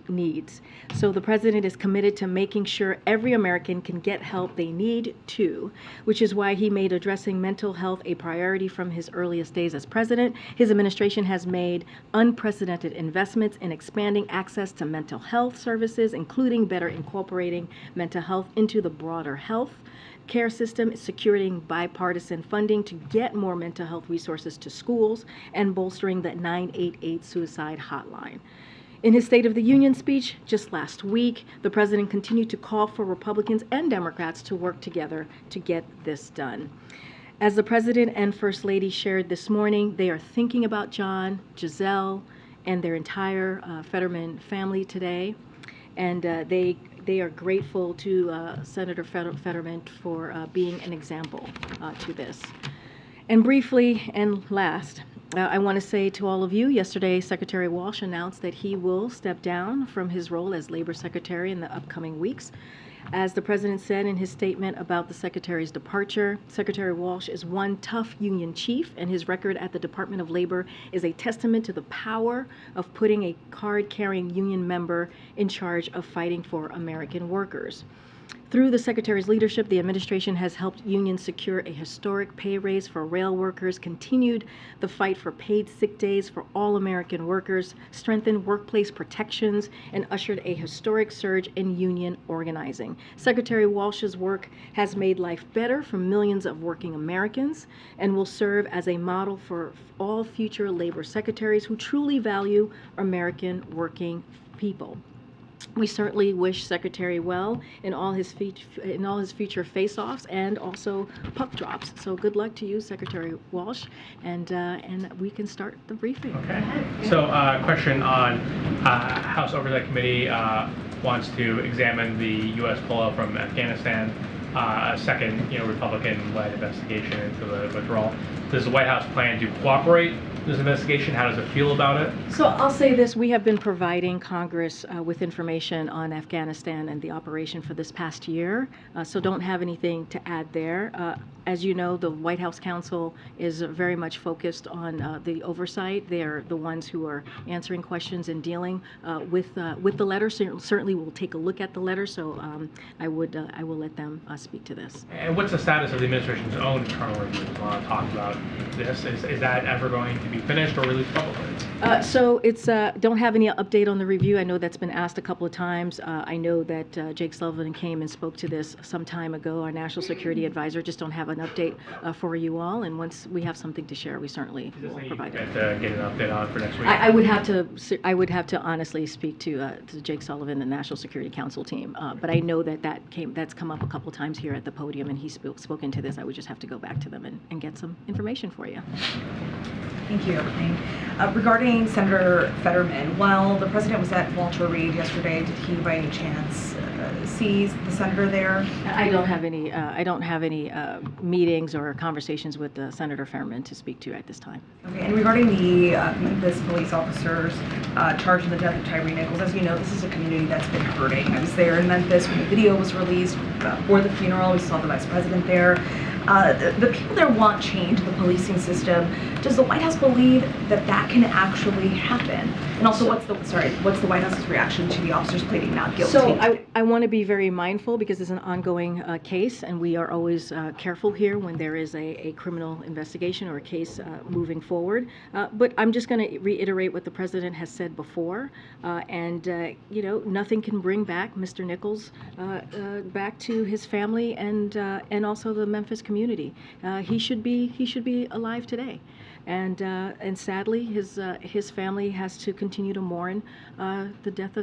needs. So the president is committed to making sure every American can get help they need too, which is why he made addressing mental health a priority from his earliest days as president. His administration has made unprecedented investments in expanding access to mental health services, including better incorporating mental health into the broader health care system, securing bipartisan funding to get more mental health resources to schools, and bolstering the 988 suicide hotline. In his State of the Union speech just last week, the president continued to call for Republicans and Democrats to work together to get this done. As the president and First Lady shared this morning, they are thinking about John, Giselle, and their entire Fetterman family today, and they are grateful to Senator Fetterman for being an example to this. And briefly, and last, I want to say to all of you, yesterday Secretary Walsh announced that he will step down from his role as Labor Secretary in the upcoming weeks. As the president said in his statement about the secretary's departure, Secretary Walsh is one tough union chief, and his record at the Department of Labor is a testament to the power of putting a card-carrying union member in charge of fighting for American workers. Through the Secretary's leadership, the administration has helped unions secure a historic pay raise for rail workers, continued the fight for paid sick days for all American workers, strengthened workplace protections, and ushered a historic surge in union organizing. Secretary Walsh's work has made life better for millions of working Americans and will serve as a model for all future labor secretaries who truly value American working people. We certainly wish Secretary well in all his future face-offs and also puck drops. So good luck to you, Secretary Walsh, and we can start the briefing. Okay. So question on House Oversight Committee wants to examine the U.S. pullout from Afghanistan, a second Republican-led investigation into the withdrawal. Does the White House plan to cooperate this investigation? How does it feel about it? So I'll say this, we have been providing Congress with information on Afghanistan and the operation for this past year, so don't have anything to add there. As you know, the White House counsel is very much focused on the oversight. They are the ones who are answering questions and dealing with the letter. Certainly we'll take a look at the letter, so I will let them speak to this. And what's the status of the administration's own internal reviews? I want to talk about this. Is that ever going to be finished or released publicly? So it's don't have any update on the review. I know that's been asked a couple of times. I know that Jake Sullivan came and spoke to this some time ago, our national security advisor. Just don't have an update for you all, and once we have something to share, we certainly will provide it. Get an update on for next week? I would have to honestly speak to Jake Sullivan, the National Security Council team, but I know that's come up a couple times here at the podium, and he's spoken to this. I would just have to go back to them and get some information for you. Thank you. Regarding Senator Fetterman, while the president was at Walter Reed yesterday, did he by any chance see the senator there? I don't have any meetings or conversations with Senator Fetterman to speak to at this time. Okay. And regarding the Memphis police officers charged in the death of Tyree Nichols, as you know, this is a community that's been hurting. I was there in Memphis when the video was released for the funeral. We saw the vice president there. The people there want change in the policing system. Does the White House believe that that can actually happen? And also, what's the White House's reaction to the officers pleading not guilty? So I want to be very mindful because it's an ongoing case, and we are always careful here when there is a criminal investigation or a case moving forward. But I'm just going to reiterate what the president has said before, and nothing can bring back Mr. Nichols back to his family and also the Memphis community. He should be alive today. And sadly, his family has to continue to mourn the death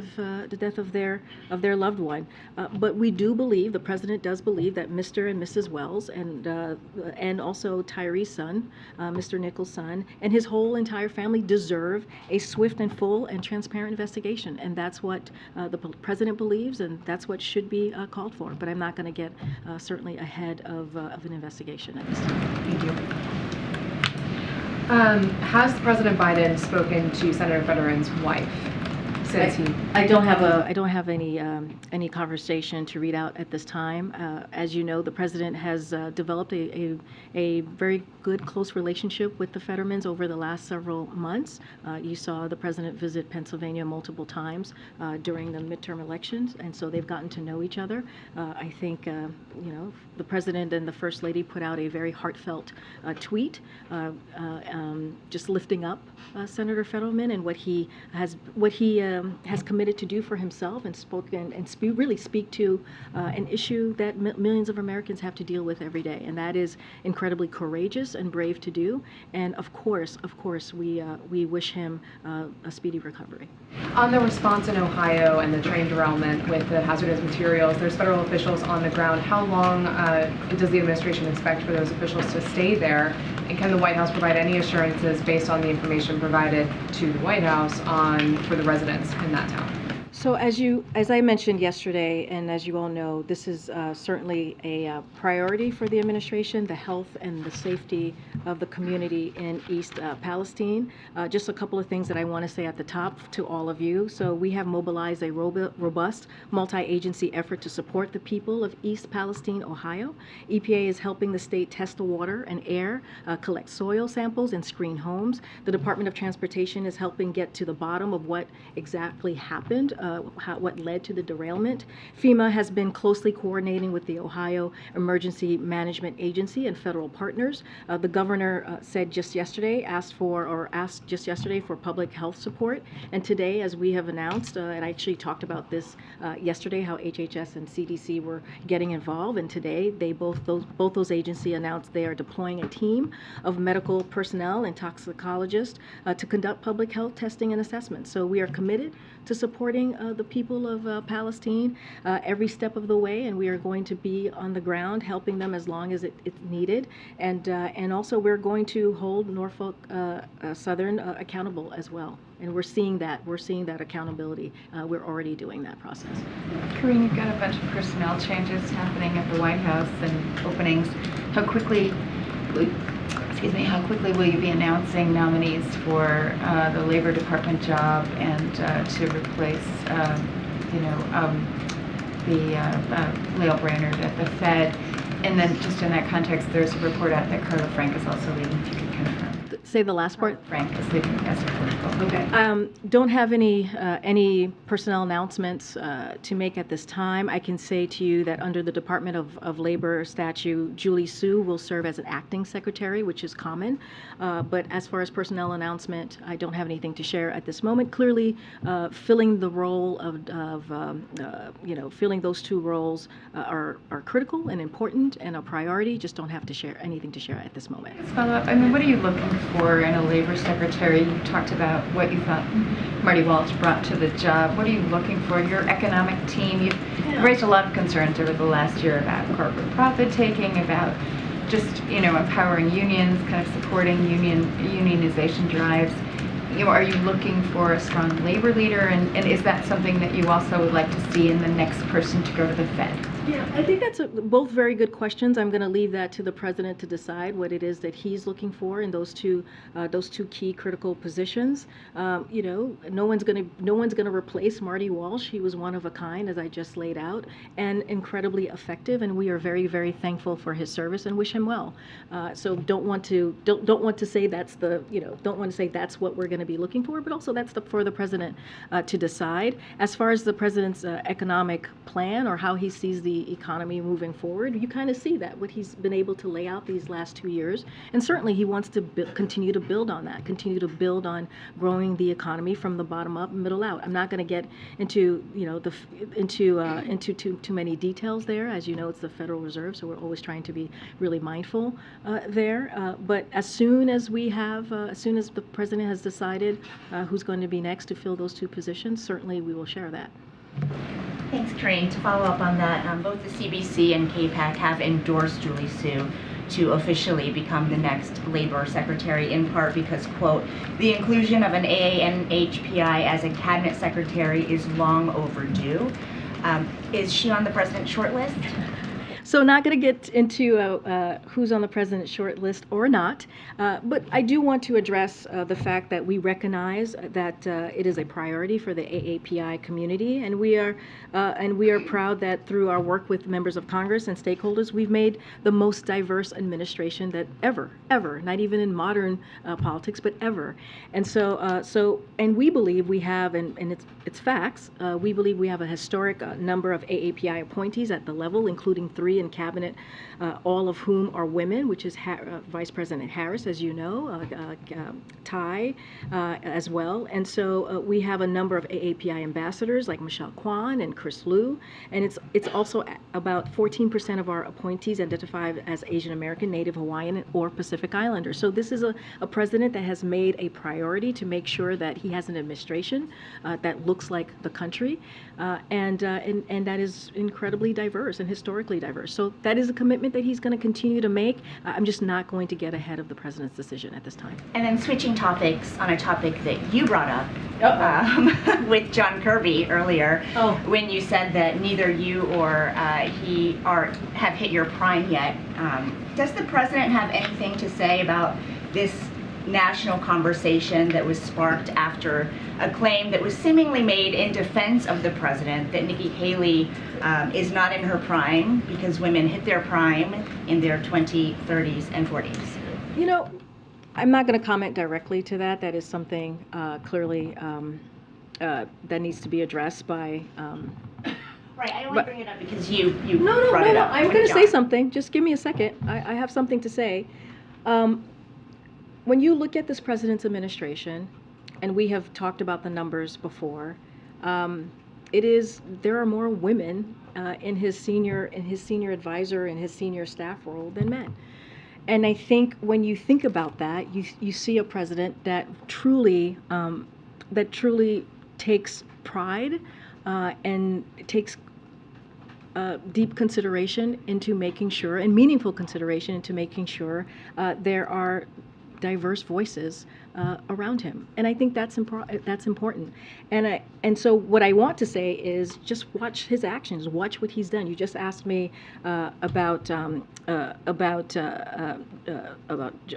of their loved one. But we do believe, the president does believe, that Mr. and Mrs. Wells and also Tyree's son, Mr. Nichols' son, and his whole entire family deserve a swift and full and transparent investigation. And that's what the president believes, and that's what should be called for. But I'm not going to get certainly ahead of an investigation at this time. Thank you. Has President Biden spoken to Senator Fetterman's wife since he... I don't have any conversation to read out at this time. As you know, the president has developed a very good, close relationship with the Fettermans over the last several months. You saw the president visit Pennsylvania multiple times during the midterm elections, and so they've gotten to know each other. I think the president and the first lady put out a very heartfelt tweet, just lifting up Senator Fetterman and what he has committed to do for himself, and really speak to an issue that millions of Americans have to deal with every day, and that is incredibly courageous and brave to do. And of course, we wish him a speedy recovery. On the response in Ohio and the train derailment with the hazardous materials, there's federal officials on the ground. How long does the administration expect for those officials to stay there? And can the White House provide any assurances based on the information provided to the White House for the residents in that town? So as I mentioned yesterday, and as you all know, this is certainly a priority for the administration, the health and the safety of the community in East Palestine. Just a couple of things that I want to say at the top to all of you. So we have mobilized a robust multi-agency effort to support the people of East Palestine, Ohio. EPA is helping the state test the water and air, collect soil samples, and screen homes. The Department of Transportation is helping get to the bottom of what exactly happened, what led to the derailment. FEMA has been closely coordinating with the Ohio Emergency Management Agency and federal partners. The governor said just yesterday, asked just yesterday for public health support. And today, as we have announced, and I actually talked about this yesterday, how HHS and CDC were getting involved. And today, both those agencies announced they are deploying a team of medical personnel and toxicologists to conduct public health testing and assessments. So we are committed to supporting the people of Palestine every step of the way, and we are going to be on the ground helping them as long as it's needed. And also we're going to hold Norfolk Southern accountable as well. And we're seeing that accountability. We're already doing that process. Karine, you've got a bunch of personnel changes happening at the White House and openings. How quickly will you be announcing nominees for the Labor Department job and to replace, Lael Brainerd at the Fed? And then just in that context, there's a report out that Carla Frank is also leaving, if you could confirm. Say the last part. Frank is leaving as a political. Okay. Don't have any personnel announcements to make at this time. I can say to you that under the Department of Labor statute, Julie Su will serve as an acting secretary, which is common. But as far as personnel announcement, I don't have anything to share at this moment. Clearly, filling the role filling those two roles are critical and important and a priority. Just don't have to share anything to share at this moment. Let's follow up. I mean, what are you looking for in a labor secretary? You talked about what you thought Marty Walsh brought to the job. What are you looking for? Your economic team, you've raised a lot of concerns over the last year about corporate profit taking, about just empowering unions, kind of supporting unionization drives. Are you looking for a strong labor leader, and is that something that you also would like to see in the next person to go to the Fed? Yeah, I think that's both very good questions. I'm going to leave that to the president to decide what it is that he's looking for in those two key critical positions. No one's going to replace Marty Walsh. He was one of a kind, as I just laid out, and incredibly effective. And we are very, very thankful for his service and wish him well. So don't want to say that's what we're going to be looking for, but also that's for the president to decide. As far as the president's economic plan or how he sees the economy moving forward, you kind of see that, what he's been able to lay out these last 2 years. And certainly he wants to continue to build on that, continue to build on growing the economy from the bottom up, middle out. I'm not going to get into too many details there. As you know, it's the Federal Reserve, so we're always trying to be really mindful there. But as soon as the president has decided who's going to be next to fill those two positions, certainly we will share that. Thanks, Karine. To follow up on that, both the CBC and KPAC have endorsed Julie Su to officially become the next labor secretary, in part because, quote, the inclusion of an AANHPI as a cabinet secretary is long overdue. Is she on the president's shortlist? So not going to get into who's on the president's short list or not, but I do want to address the fact that we recognize that it is a priority for the AAPI community, and we are proud that through our work with members of Congress and stakeholders, we've made the most diverse administration that ever, not even in modern politics, but ever. And and we believe we have, and it's facts, we believe we have a historic number of AAPI appointees at the level, including 3 in cabinet, all of whom are women, which is Vice President Harris, as you know, Ty as well. And so we have a number of AAPI ambassadors like Michelle Kwan and Chris Liu, and it's also about 14% of our appointees identify as Asian American, Native Hawaiian, or Pacific Islander. So this is a president that has made a priority to make sure that he has an administration that looks like the country, and that is incredibly diverse and historically diverse. So that is a commitment that he's going to continue to make. I'm just not going to get ahead of the president's decision at this time. And then switching topics on a topic that you brought up with John Kirby earlier, when you said that neither you or he have hit your prime yet. Does the president have anything to say about this national conversation that was sparked after a claim that was seemingly made in defense of the president that Nikki Haley is not in her prime because women hit their prime in their 20s, 30s, and 40s? You know, I'm not going to comment directly to that. That is something clearly that needs to be addressed by. Right, I only bring it up because you No, brought it up. I'm going to say something. Just give me a second. I have something to say. When you look at this president's administration, and we have talked about the numbers before, there are more women in his senior advisor and his senior staff role than men. And I think when you think about that, you see a president that truly takes pride and takes deep consideration into making sure, and meaningful consideration into making sure there are diverse voices around him, and I think that's important. And so what I want to say is just watch his actions, watch what he's done. You just asked me about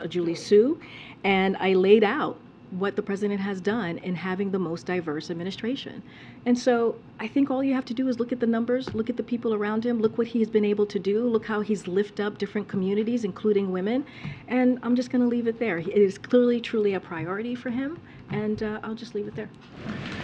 Julie Su, and I laid out what the president has done in having the most diverse administration. And so I think all you have to do is look at the numbers, look at the people around him, look what he's been able to do, look how he's lifted up different communities, including women, and I'm just going to leave it there. It is clearly, truly a priority for him, and I'll just leave it there.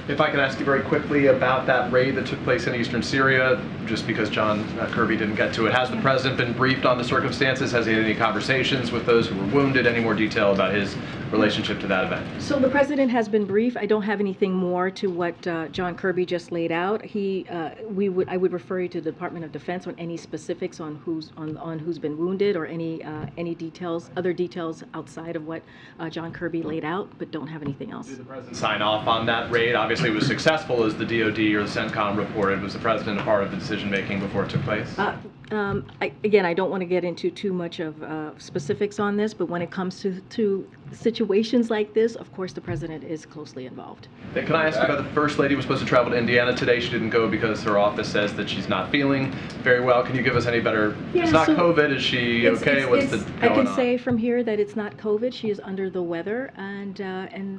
If I could ask you very quickly about that raid that took place in eastern Syria, just because John Kirby didn't get to it. Has the president been briefed on the circumstances? Has he had any conversations with those who were wounded? Any more detail about his relationship to that event? So the president has been briefed. I don't have anything more to what John Kirby just laid out. I would refer you to the Department of Defense on any specifics on who's been wounded or any details, other details outside of what John Kirby laid out, but don't have anything else. Did the president sign off on that raid? Obviously, it was successful, as the DoD or the CENTCOM reported. Was the president a part of the decision-making before it took place? Again, I don't want to get into too much of specifics on this, but when it comes to situations like this, of course, the president is closely involved. Then can I ask you about the First Lady was supposed to travel to Indiana today. She didn't go because her office says that she's not feeling very well. Can you give us any better? Yeah, it's not so COVID. Is she okay? What's the I going can on? say from here that it's not COVID. She is under the weather, and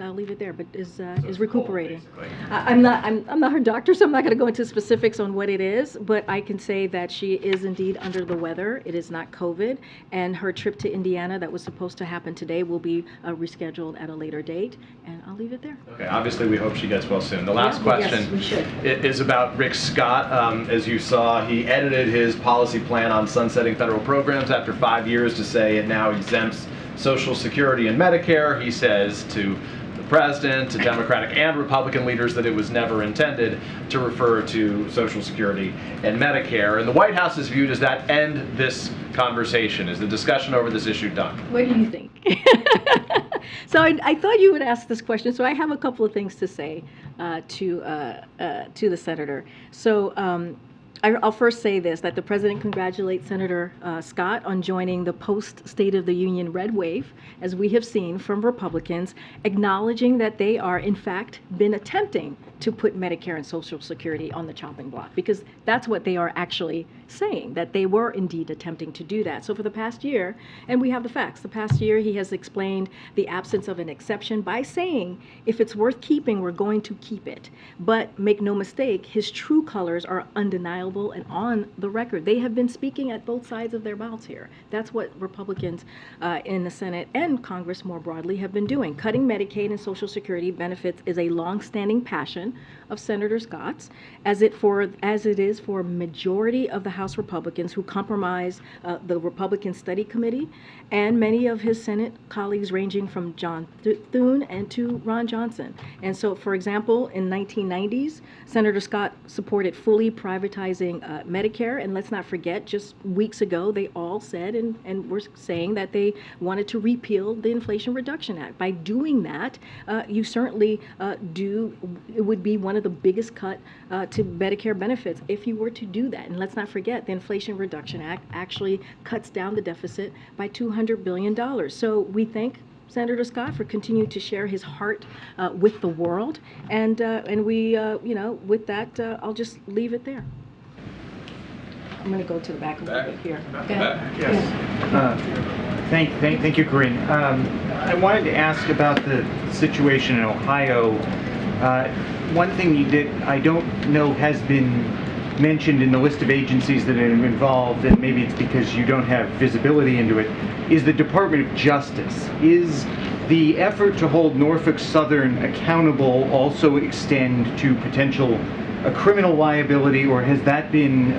I'll leave it there. But is recuperating. I'm not her doctor, so I'm not going to go into specifics on what it is. But I can say that she is indeed under the weather. It is not COVID, and her trip to Indiana that was supposed to happen today will be rescheduled at a later date. And I'll leave it there. Okay. Obviously, we hope she gets well soon. The last question yes, we should. is about Rick Scott. As you saw, he edited his policy plan on sunsetting federal programs after 5 years to say it now exempts Social Security and Medicare. He says to the president, to Democratic and Republican leaders, that it was never intended to refer to Social Security and Medicare. And the White House's view, does that end this conversation? Is the discussion over this issue done? What do you think? So I thought you would ask this question, so I have a couple of things to say to the senator. So I'll first say this, that the President congratulates Senator Scott on joining the post-State of the Union red wave, as we have seen from Republicans, acknowledging that they are, in fact, been attempting to put Medicare and Social Security on the chopping block, because that's what they are actually saying, that they were indeed attempting to do that. So for the past year, and we have the facts, the past year he has explained the absence of an exception by saying, if it's worth keeping, we're going to keep it. But make no mistake, his true colors are undeniable and on the record. They have been speaking at both sides of their mouths here. That's what Republicans in the Senate and Congress more broadly have been doing. Cutting Medicaid and Social Security benefits is a long-standing passion of Senator Scott's, as it is for a majority of the House Republicans who comprise the Republican Study Committee and many of his Senate colleagues, ranging from John Thune and to Ron Johnson. And so, for example, in 1990s, Senator Scott supported fully privatizing Medicare, and let's not forget, just weeks ago, they all said and were saying that they wanted to repeal the Inflation Reduction Act. By doing that, you certainly it would be one of the biggest cut to Medicare benefits if you were to do that. And let's not forget, the Inflation Reduction Act actually cuts down the deficit by $200 billion. So we thank Senator Scott for continuing to share his heart with the world. And we, with that, I'll just leave it there. I'm going to go to the back a little bit here. Yes. Thank you, Karine. I wanted to ask about the situation in Ohio. One thing that I don't know has been mentioned in the list of agencies that are involved, and maybe it's because you don't have visibility into it, is the Department of Justice. Is the effort to hold Norfolk Southern accountable also extend to potential criminal liability, or has that been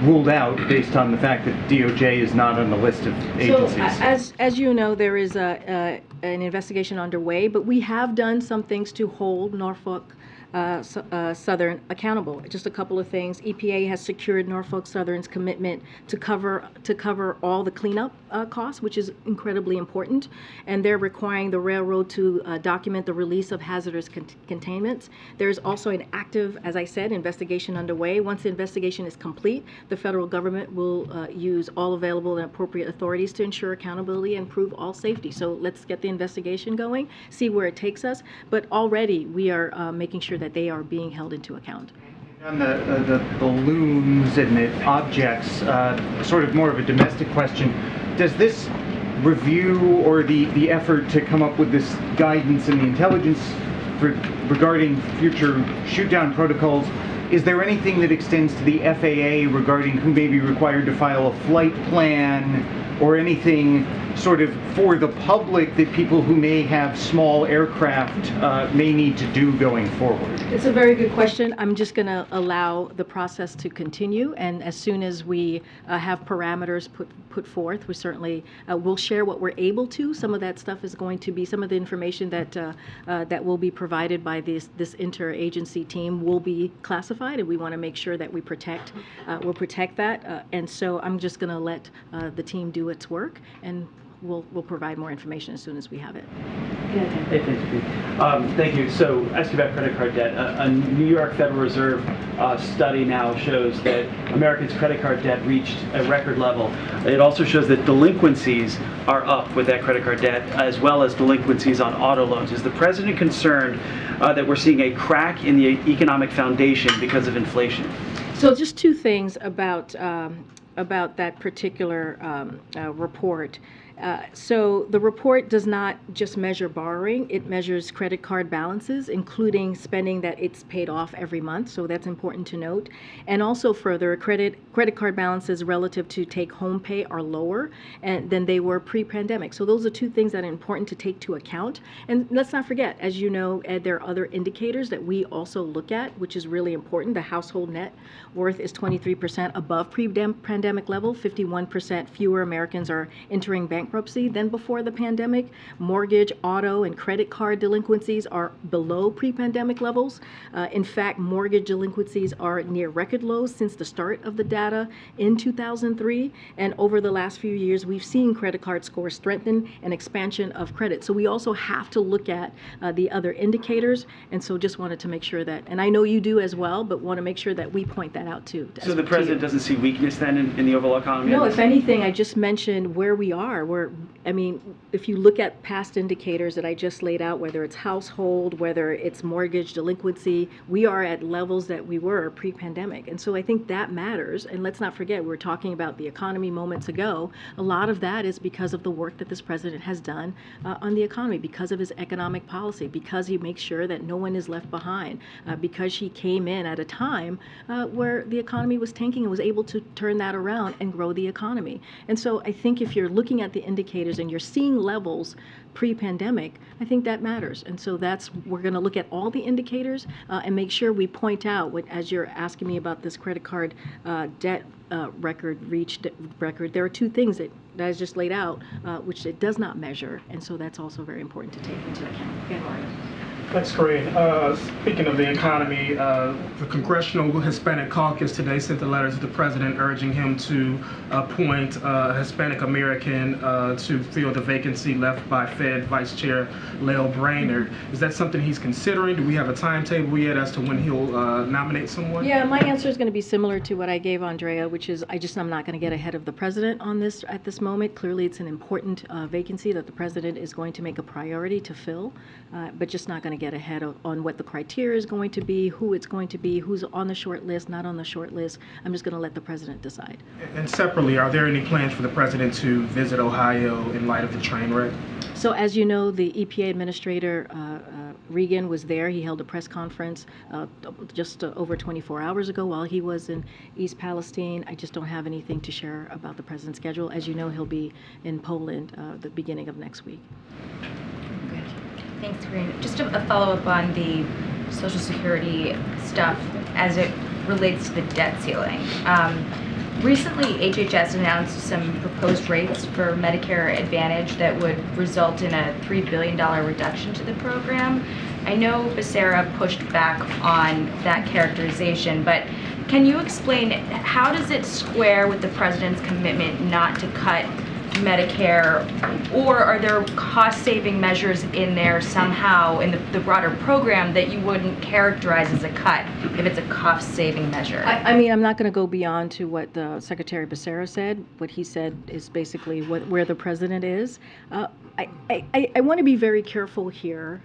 ruled out based on the fact that DOJ is not on the list of agencies? So, as you know, there is an investigation underway, but we have done some things to hold Norfolk Southern accountable. Just a couple of things. EPA has secured Norfolk Southern's commitment to cover all the cleanup costs, which is incredibly important, and they're requiring the railroad to document the release of hazardous containments. There's also an active, as I said, investigation underway. Once the investigation is complete, the federal government will use all available and appropriate authorities to ensure accountability and prove all safety. So let's get the investigation going, see where it takes us, but already we are making sure that they are being held into account. On the balloons and the objects, sort of more of a domestic question, does this review or the effort to come up with this guidance and the intelligence regarding future shoot-down protocols, is there anything that extends to the FAA regarding who may be required to file a flight plan, or anything sort of for the public that people who may have small aircraft may need to do going forward? It's a very good question. I'm just going to allow the process to continue, and as soon as we have parameters put forth, we certainly will share what we're able to. Some of that stuff is going to be, some of the information that will be provided by this interagency team will be classified, and we want to make sure that we protect that. And so I'm just going to let the team do its work, and we'll provide more information as soon as we have it. Hey, thank you. So, asking about credit card debt, a New York Federal Reserve study now shows that Americans' credit card debt reached a record level. It also shows that delinquencies are up with that credit card debt, as well as delinquencies on auto loans. Is the president concerned that we're seeing a crack in the economic foundation because of inflation? So, just two things about that particular report. So the report does not just measure borrowing, it measures credit card balances, including spending that it's paid off every month, so that's important to note. And also further, credit card balances relative to take-home pay are lower than they were pre-pandemic. So those are two things that are important to take to account. And let's not forget, as you know, Ed, there are other indicators that we also look at, which is really important. The household net worth is 23% above pre-pandemic level, 51% fewer Americans are entering bankruptcy bankruptcy than before the pandemic. Mortgage, auto, and credit card delinquencies are below pre-pandemic levels. In fact, mortgage delinquencies are near record lows since the start of the data in 2003. And over the last few years, we've seen credit card scores strengthen and expansion of credit. So we also have to look at the other indicators. And so just wanted to make sure that, and I know you do as well, but want to make sure that we point that out too. So the president doesn't see weakness then in the overall economy? No, if anything, I just mentioned where we are. I mean, if you look at past indicators that I just laid out, whether it's household, whether it's mortgage delinquency, we are at levels that we were pre-pandemic. And so I think that matters. And let's not forget, we were talking about the economy moments ago. A lot of that is because of the work that this president has done on the economy, because of his economic policy, because he makes sure that no one is left behind, because he came in at a time where the economy was tanking and was able to turn that around and grow the economy. And so I think if you're looking at the indicators and you're seeing levels pre-pandemic, I think that matters. And so we're going to look at all the indicators and make sure we point out, as you're asking me about this credit card debt record, there are two things that I just laid out, which it does not measure. And so that's also very important to take into account. Okay, Mario. Thanks, Karine. Speaking of the economy, the Congressional Hispanic Caucus today sent a letter to the president urging him to appoint a Hispanic American to fill the vacancy left by Fed Vice Chair Lael Brainerd. Is that something he's considering? Do we have a timetable yet as to when he'll nominate someone? Yeah, my answer is going to be similar to what I gave Andrea, which is I'm not going to get ahead of the president on this at this moment. Clearly, it's an important vacancy that the president is going to make a priority to fill, but just not going to get ahead on what the criteria is going to be, who it's going to be, who's on the short list, not on the short list. I'm just going to let the president decide. And separately, are there any plans for the president to visit Ohio in light of the train wreck? So as you know, the EPA administrator, Regan, was there. He held a press conference just over 24 hours ago while he was in East Palestine. I just don't have anything to share about the president's schedule. As you know, he'll be in Poland the beginning of next week. Thanks, Karine. Just a follow-up on the Social Security stuff as it relates to the debt ceiling. Recently, HHS announced some proposed rates for Medicare Advantage that would result in a $3 billion reduction to the program. I know Becerra pushed back on that characterization, but can you explain how does it square with the president's commitment not to cut Medicare, or are there cost-saving measures in there somehow in the broader program that you wouldn't characterize as a cut if it's a cost-saving measure? I mean, I'm not going to go beyond to what the Secretary Becerra said. What he said is basically where the president is. I want to be very careful here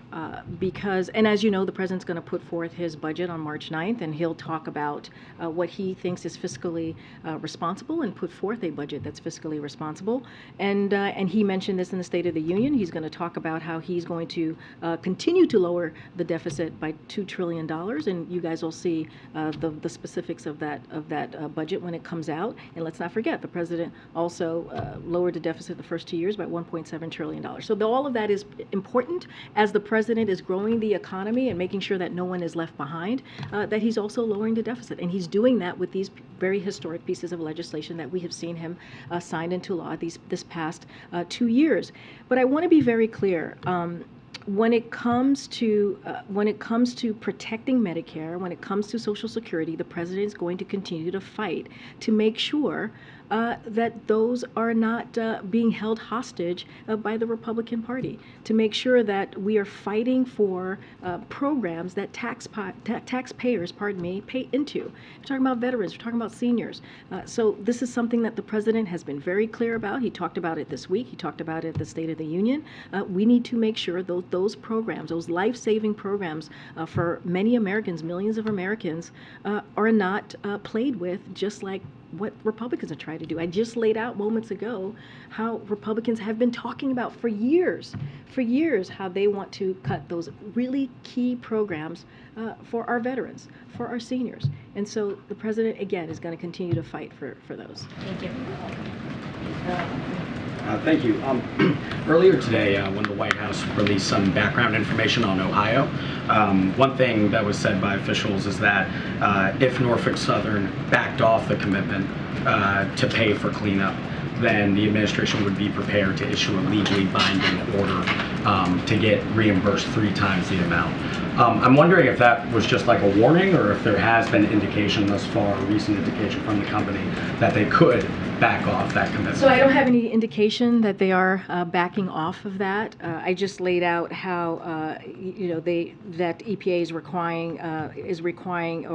because, and as you know, the president's going to put forth his budget on March 9th, and he'll talk about what he thinks is fiscally responsible and put forth a budget that's fiscally responsible. And he mentioned this in the State of the Union. He's going to talk about how he's going to continue to lower the deficit by $2 trillion, and you guys will see the specifics of that budget when it comes out. And let's not forget, the president also lowered the deficit the first 2 years by $1.7 trillion. So all of that is important as the president is growing the economy and making sure that no one is left behind, that he's also lowering the deficit. And he's doing that with these very historic pieces of legislation that we have seen him sign into law this past 2 years. But I want to be very clear. When it comes to protecting Medicare, when it comes to Social Security, the president is going to continue to fight to make sure that those are not being held hostage by the Republican Party, to make sure that we are fighting for programs that taxpayers, pay into. We're talking about veterans, we're talking about seniors. So this is something that the president has been very clear about. He talked about it this week. He talked about it at the State of the Union. We need to make sure those programs, those life-saving programs for many Americans, millions of Americans, are not played with, just like what Republicans are trying to do. I just laid out moments ago how Republicans have been talking about for years, how they want to cut those really key programs for our veterans, for our seniors. And so the president, again, is going to continue to fight for those. Thank you. Thank you. Earlier today, when the White House released some background information on Ohio, one thing that was said by officials is that if Norfolk Southern backed off the commitment to pay for cleanup, then the administration would be prepared to issue a legally binding order to get reimbursed 3 times the amount. I'm wondering if that was just like a warning, or if there has been indication thus far, a recent indication from the company, that they could back off that commitment. So I don't have any indication that they are backing off of that. I just laid out how that EPA is requiring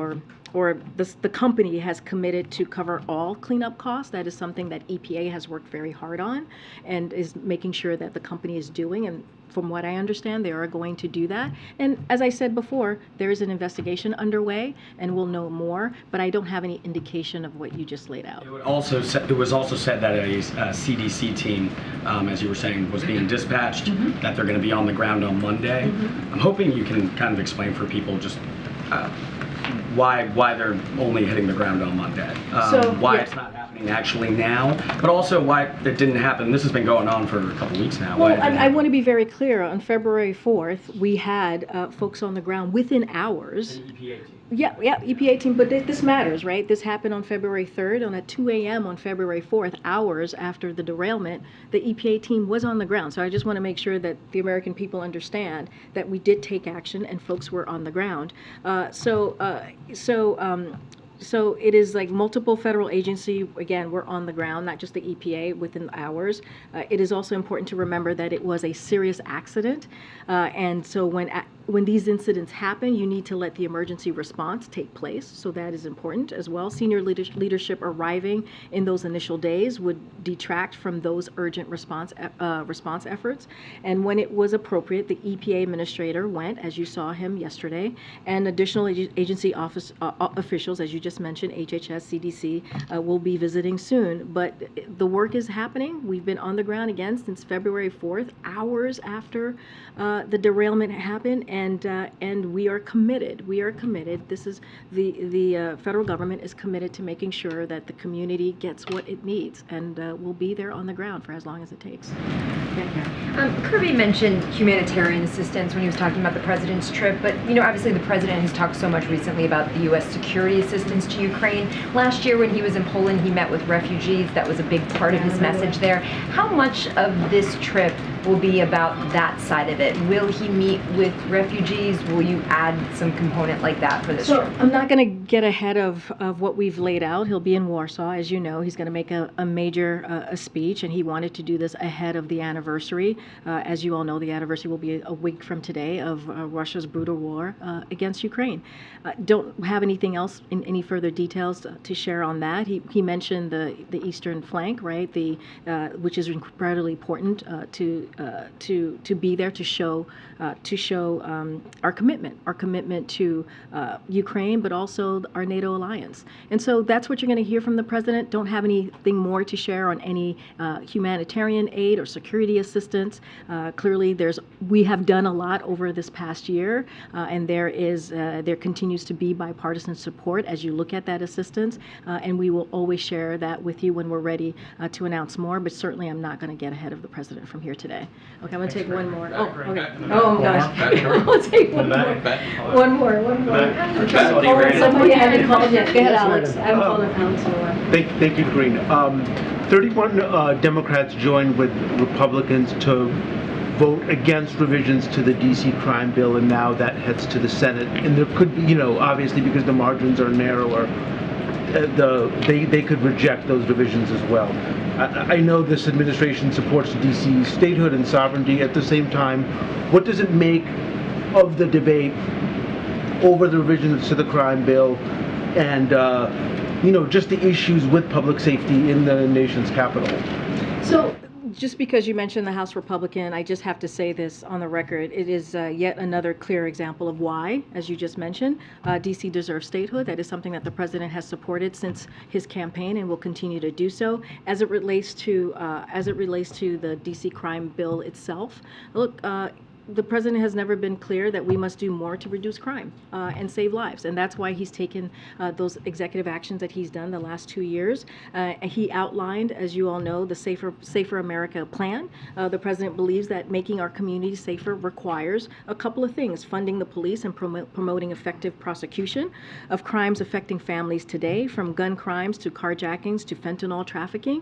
or the company has committed to cover all cleanup costs. That is something that EPA has worked very hard on and is making sure that the company is doing. And from what I understand, they are going to do that. And as I said before, there is an investigation underway, and we'll know more, but I don't have any indication of what you just laid out. It was also said that a CDC team, as you were saying, was being dispatched, that they're going to be on the ground on Monday. I'm hoping you can kind of explain for people just why they're only hitting the ground on Monday, why it's not happening actually now, but also why it didn't happen. This has been going on for a couple weeks now. Well, I want to be very clear. On February 4th, we had folks on the ground within hours. Yeah, EPA team, but this matters, right? This happened on February 3rd, and at 2 a.m. on February 4th, hours after the derailment, the EPA team was on the ground. So I just want to make sure that the American people understand that we did take action and folks were on the ground. So it is like multiple federal agency, again, we're on the ground, not just the EPA, within hours. It is also important to remember that it was a serious accident. And so when these incidents happen, you need to let the emergency response take place. So that is important as well. Senior leadership arriving in those initial days would detract from those urgent response efforts. And when it was appropriate, the EPA administrator went, as you saw him yesterday, and additional agency officials, as you just mentioned, HHS, CDC, will be visiting soon. But the work is happening. We've been on the ground again since February 4th, hours after the derailment happened, and we are committed. We are committed. This is the federal government is committed to making sure that the community gets what it needs, and we'll be there on the ground for as long as it takes. Kirby mentioned humanitarian assistance when he was talking about the president's trip, but obviously the president has talked so much recently about the U.S. security assistance to Ukraine. Last year when he was in Poland, he met with refugees. That was a big part of his message there. How much of this trip will be about that side of it? Will he meet with refugees? Will you add some component like that for this trip? I'm not going to get ahead of what we've laid out. He'll be in Warsaw, as you know. He's going to make a major speech, and he wanted to do this ahead of the anniversary. As you all know, the anniversary will be a week from today of Russia's brutal war against Ukraine. Don't have anything else in any further details to share on that. He mentioned the eastern flank, right? Which is incredibly important to be there to show our commitment to Ukraine, but also our NATO alliance. And so that's what you're going to hear from the president. Don't have anything more to share on any humanitarian aid or security assistance. Clearly, we have done a lot over this past year, and there continues to be bipartisan support as you look at that assistance, and we will always share that with you when we're ready to announce more. But certainly, I'm not going to get ahead of the president from here today. Okay, I'm going to take one more. Oh, okay. Oh gosh, I'll take one more. One more. Somebody hasn't called yet. Go ahead, Alex. I haven't called Alex in a while. Thank you, Karine. 31 Democrats joined with Republicans to vote against revisions to the D.C. crime bill, and now that heads to the Senate. And there could be, obviously because the margins are narrower, they could reject those revisions as well. I know this administration supports D.C. statehood and sovereignty. At the same time, what does it make of the debate over the revisions to the crime bill and just the issues with public safety in the nation's capital? So just because you mentioned the House Republican, I just have to say this on the record. It is yet another clear example of why, as you just mentioned, D.C. deserves statehood. That is something that the president has supported since his campaign and will continue to do so. As it relates to the D.C. crime bill itself, look, the president has never been clear that we must do more to reduce crime and save lives, and that's why he's taken those executive actions that he's done the last 2 years. He outlined, as you all know, the Safer America plan. The president believes that making our communities safer requires a couple of things: funding the police and promoting effective prosecution of crimes affecting families today, from gun crimes to carjackings to fentanyl trafficking,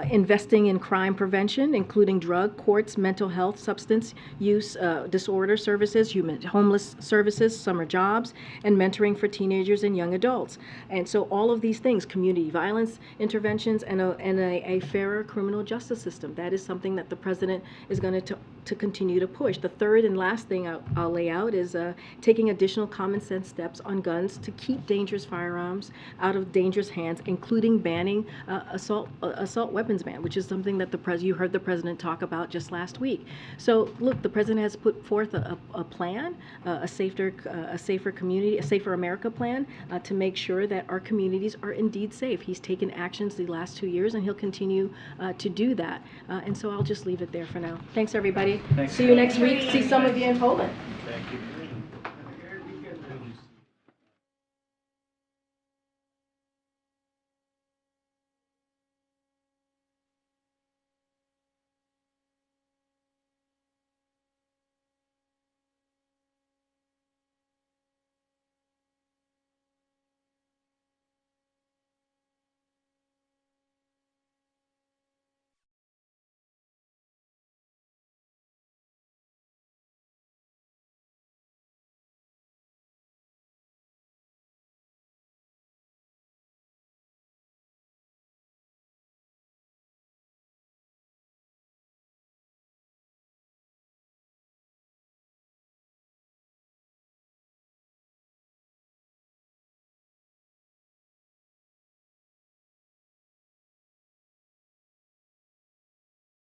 investing in crime prevention, including drug courts, mental health, substance use disorder services, homeless services, summer jobs, and mentoring for teenagers and young adults. And so all of these things, community violence interventions, and a fairer criminal justice system, that is something that the president is going to continue to push. The third and last thing I'll lay out is taking additional common sense steps on guns to keep dangerous firearms out of dangerous hands, including banning assault weapons ban, which is something that you heard the president talk about just last week. So look, the president has put forth a plan, a safer community, a Safer America plan, to make sure that our communities are indeed safe. He's taken actions the last 2 years, and he'll continue to do that. And so I'll just leave it there for now. Thanks, everybody. Thanks. See you next week. See some of you in Poland. Thank you.